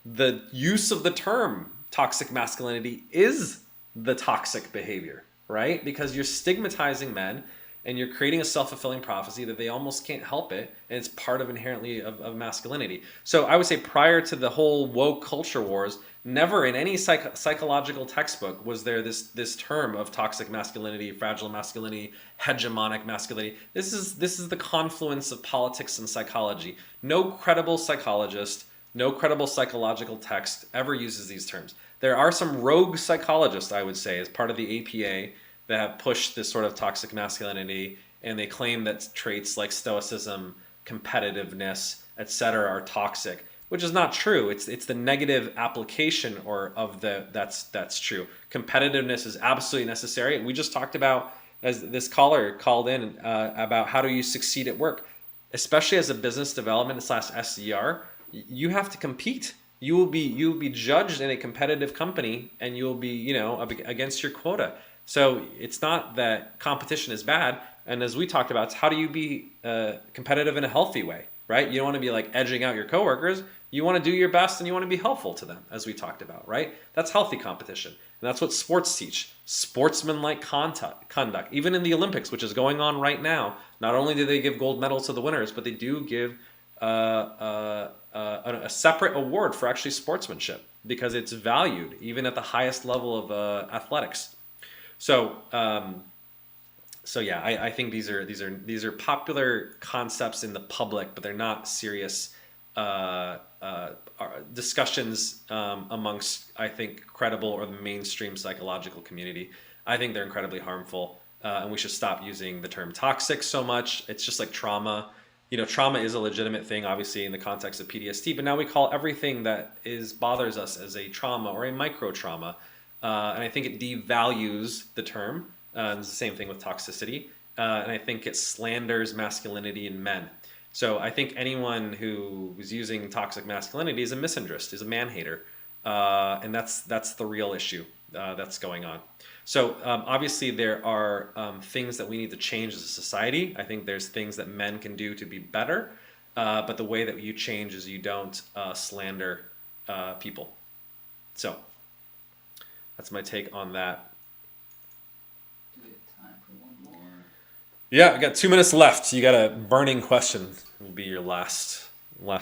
the use of the term toxic masculinity is the toxic behavior, right? Because you're stigmatizing men and you're creating a self-fulfilling prophecy that they almost can't help it, and it's part of inherently of masculinity. So I would say prior to the whole woke culture wars, never in any psychological textbook was there this term of toxic masculinity, fragile masculinity, hegemonic masculinity. This is the confluence of politics and psychology. No credible psychologist, no credible psychological text ever uses these terms. There are some rogue psychologists, I would say, as part of the APA that have pushed this sort of toxic masculinity, and they claim that traits like stoicism, competitiveness, etc. are toxic, which is not true. It's the negative application that's true. Competitiveness is absolutely necessary. We just talked about, as this caller called in, about how do you succeed at work, especially as a business development / SDR. You have to compete. You will be judged in a competitive company, and you will be against your quota. So it's not that competition is bad. And as we talked about, it's how do you be competitive in a healthy way, right? You don't want to be like edging out your coworkers. You want to do your best and you want to be helpful to them, as we talked about, right? That's healthy competition. And that's what sports teach. Sportsmanlike conduct. Even in the Olympics, which is going on right now, not only do they give gold medals to the winners, but they do give a separate award for actually sportsmanship, because it's valued even at the highest level of athletics. So, yeah, I think these are popular concepts in the public, but they're not serious discussions amongst, I think, credible or the mainstream psychological community. I think they're incredibly harmful, and we should stop using the term toxic so much. It's just like trauma. Trauma is a legitimate thing, obviously, in the context of PTSD, but now we call everything that bothers us as a trauma or a micro trauma, and I think it devalues the term. It's the same thing with toxicity, and I think it slanders masculinity in men. So I think anyone who is using toxic masculinity is a misandrist, is a man-hater, and that's the real issue that's going on. So obviously there are things that we need to change as a society. I think there's things that men can do to be better, but the way that you change is you don't slander people. So that's my take on that. Do we have time for one more? Yeah, I got 2 minutes left. You got a burning question. Will be your last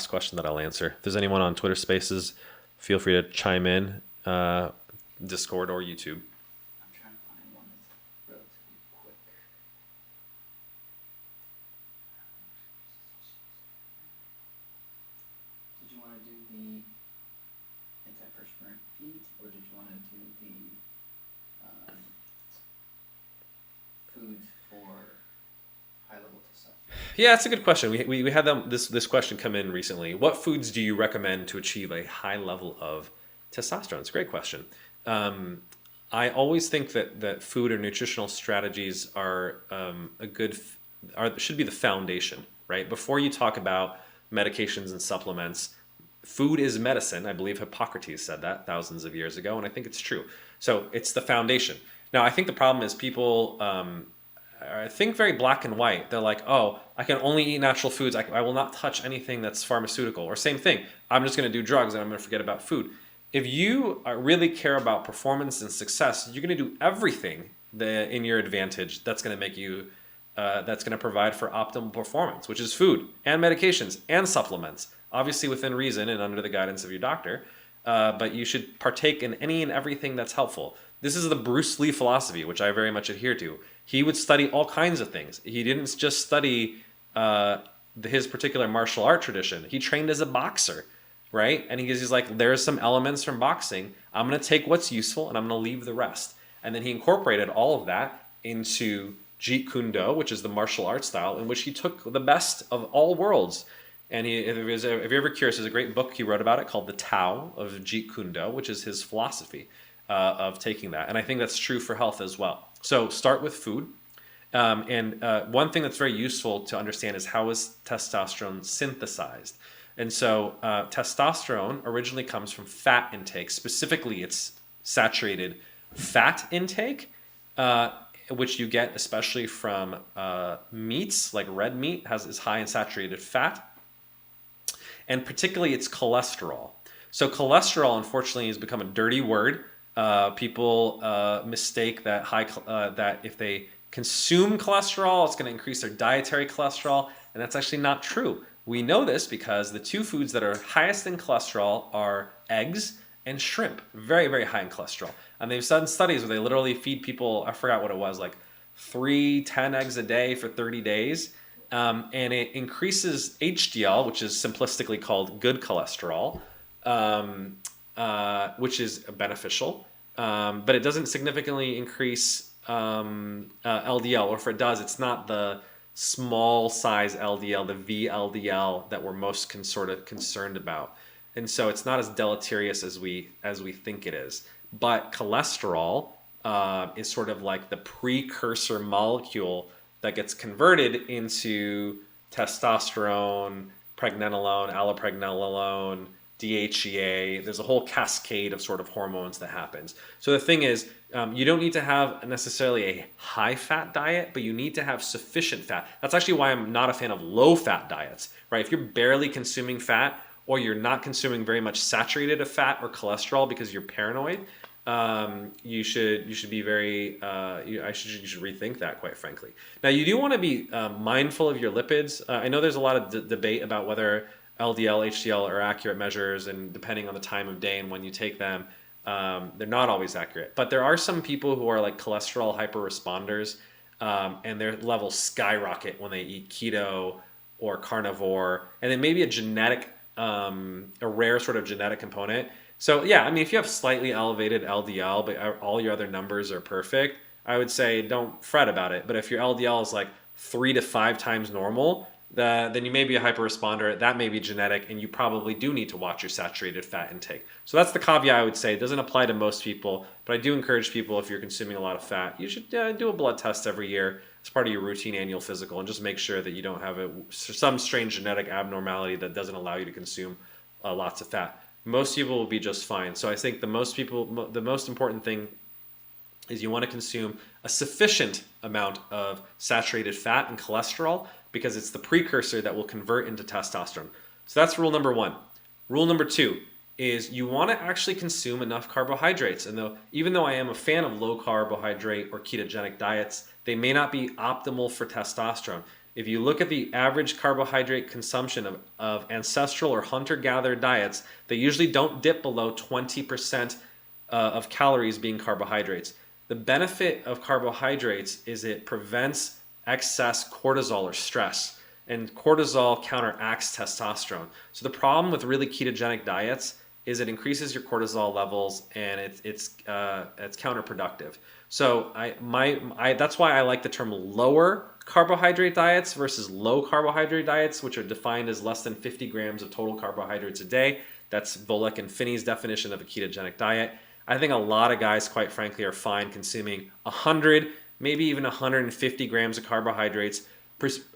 question that I'll answer. If there's anyone on Twitter Spaces, feel free to chime in, Discord or YouTube. I'm trying to find one that's relatively quick. Did you want to do the antiperspirant feet, or did you want to do the food for high level testosterone? Yeah, that's a good question. We had this question come in recently. What foods do you recommend to achieve a high level of testosterone? It's a great question. I always think that food or nutritional strategies are should be the foundation, right? Before you talk about medications and supplements, food is medicine. I believe Hippocrates said that thousands of years ago, and I think it's true. So it's the foundation. Now, I think the problem is people think very black and white. They're like, oh, I can only eat natural foods. I will not touch anything that's pharmaceutical. Or same thing, I'm just going to do drugs and I'm going to forget about food. If you really care about performance and success, you're going to do everything in your advantage that's going to make you, that's going to provide for optimal performance, which is food and medications and supplements, obviously within reason and under the guidance of your doctor. But you should partake in any and everything that's helpful. This is the Bruce Lee philosophy, which I very much adhere to. He would study all kinds of things. He didn't just study his particular martial art tradition. He trained as a boxer, right? And he's like, there's some elements from boxing. I'm going to take what's useful and I'm going to leave the rest. And then he incorporated all of that into Jeet Kune Do, which is the martial arts style in which he took the best of all worlds. And if you're ever curious, there's a great book he wrote about it called The Tao of Jeet Kune Do, which is his philosophy of taking that. And I think that's true for health as well. So start with food. And one thing that's very useful to understand is how is testosterone synthesized. And so testosterone originally comes from fat intake. Specifically, it's saturated fat intake, which you get especially from meats, like red meat is high in saturated fat. And particularly it's cholesterol. So cholesterol, unfortunately, has become a dirty word. People mistake that that if they consume cholesterol, it's going to increase their dietary cholesterol, and that's actually not true. We know this because the two foods that are highest in cholesterol are eggs and shrimp, very, very high in cholesterol. And they've done studies where they literally feed people, I forgot what it was, like 10 eggs a day for 30 days. And it increases HDL, which is simplistically called good cholesterol, which is beneficial, but it doesn't significantly increase LDL, or if it does, it's not the small size LDL, the VLDL that we're most concerned about. And so it's not as deleterious as we think it is. But cholesterol is sort of like the precursor molecule that gets converted into testosterone, pregnenolone, allopregnenolone, DHEA. There's a whole cascade of sort of hormones that happens. So the thing is, you don't need to have necessarily a high-fat diet, but you need to have sufficient fat. That's actually why I'm not a fan of low-fat diets, right? If you're barely consuming fat, or you're not consuming very much saturated fat or cholesterol because you're paranoid, you should be very you should rethink that, quite frankly. Now, you do want to be mindful of your lipids. I know there's a lot of debate about whether LDL, HDL are accurate measures, and depending on the time of day and when you take them, they're not always accurate. But there are some people who are like cholesterol hyper responders, and their levels skyrocket when they eat keto or carnivore, and then maybe a rare sort of genetic component. So yeah, I mean, if you have slightly elevated LDL, but all your other numbers are perfect, I would say don't fret about it. But if your LDL is like 3 to 5 times normal, then you may be a hyperresponder. That may be genetic, and you probably do need to watch your saturated fat intake. So that's the caveat I would say. It doesn't apply to most people, but I do encourage people, if you're consuming a lot of fat, you should do a blood test every year as part of your routine annual physical, and just make sure that you don't have some strange genetic abnormality that doesn't allow you to consume lots of fat. Most people will be just fine. So I think the most important thing is you want to consume a sufficient amount of saturated fat and cholesterol, because it's the precursor that will convert into testosterone. So that's rule number 1. Rule number 2 is you want to actually consume enough carbohydrates. And even though I am a fan of low carbohydrate or ketogenic diets, they may not be optimal for testosterone. If you look at the average carbohydrate consumption of ancestral or hunter-gatherer diets, they usually don't dip below 20% of calories being carbohydrates. The benefit of carbohydrates is it prevents excess cortisol or stress, and cortisol counteracts testosterone. So the problem with really ketogenic diets is it increases your cortisol levels, and it's counterproductive. So that's why I like the term lower carbohydrate diets versus low carbohydrate diets, which are defined as less than 50 grams of total carbohydrates a day. That's Volek and Finney's definition of a ketogenic diet. I think a lot of guys, quite frankly, are fine consuming 100, maybe even 150 grams of carbohydrates,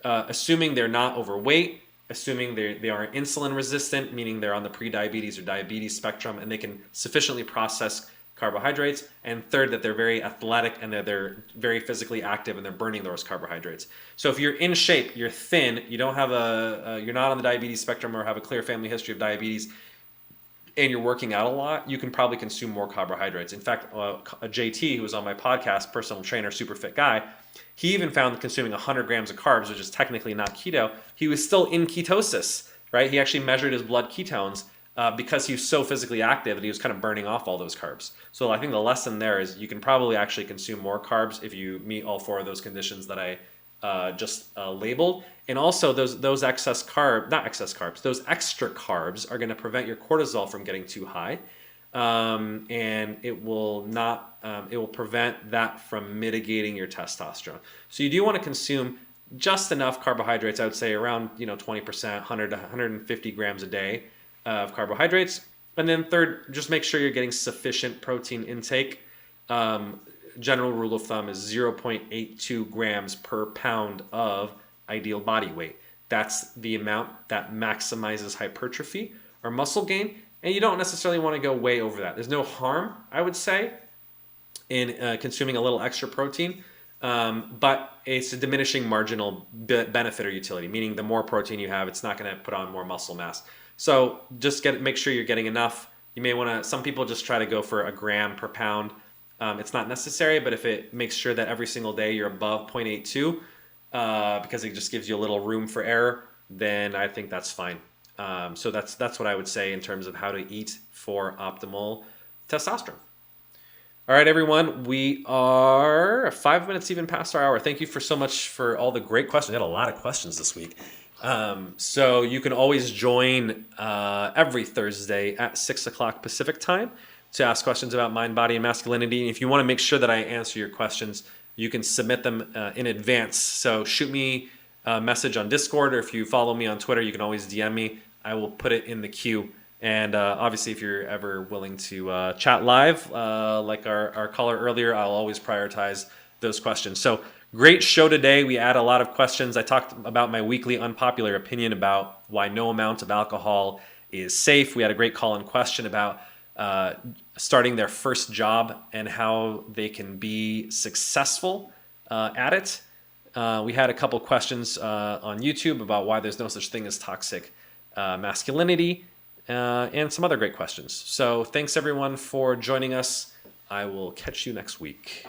assuming they're not overweight, assuming they aren't insulin resistant, meaning they're on the pre-diabetes or diabetes spectrum, and they can sufficiently process carbohydrates, and third, that they're very athletic and that they're very physically active and they're burning those carbohydrates. So if you're in shape, you're thin, you don't have you're not on the diabetes spectrum or have a clear family history of diabetes, and you're working out a lot, you can probably consume more carbohydrates. In fact, JT, who was on my podcast, personal trainer, super fit guy, he even found that consuming 100 grams of carbs, which is technically not keto, he was still in ketosis, right? He actually measured his blood ketones because he was so physically active and he was kind of burning off all those carbs. So I think the lesson there is you can probably actually consume more carbs if you meet all 4 of those conditions that I just labeled. And also those those extra carbs are going to prevent your cortisol from getting too high. And it will prevent that from mitigating your testosterone. So you do want to consume just enough carbohydrates, I would say around 20%, 100 to 150 grams a day of carbohydrates. And then third, just make sure you're getting sufficient protein intake. General rule of thumb is 0.82 grams per pound of ideal body weight. That's the amount that maximizes hypertrophy or muscle gain. And you don't necessarily want to go way over that. There's no harm, I would say, in consuming a little extra protein, but it's a diminishing marginal benefit or utility, meaning the more protein you have, it's not going to put on more muscle mass. So just make sure you're getting enough. You may want to, some people just try to go for a gram per pound. It's not necessary, but if it makes sure that every single day you're above 0.82, because it just gives you a little room for error, then I think that's fine. So that's what I would say in terms of how to eat for optimal testosterone. All right, everyone, we are 5 minutes even past our hour. Thank you so much for all the great questions. We had a lot of questions this week. So you can always join every Thursday at 6 o'clock Pacific time to ask questions about mind, body, and masculinity. And if you want to make sure that I answer your questions, you can submit them in advance. So shoot me a message on Discord, or if you follow me on Twitter, you can always DM me. I will put it in the queue. And obviously, if you're ever willing to chat live, like our caller earlier, I'll always prioritize those questions. So great show today. We had a lot of questions. I talked about my weekly unpopular opinion about why no amount of alcohol is safe. We had a great call-in question about starting their first job and how they can be successful at it. We had a couple questions on YouTube about why there's no such thing as toxic masculinity. and some other great questions. So thanks everyone for joining us. I will catch you next week.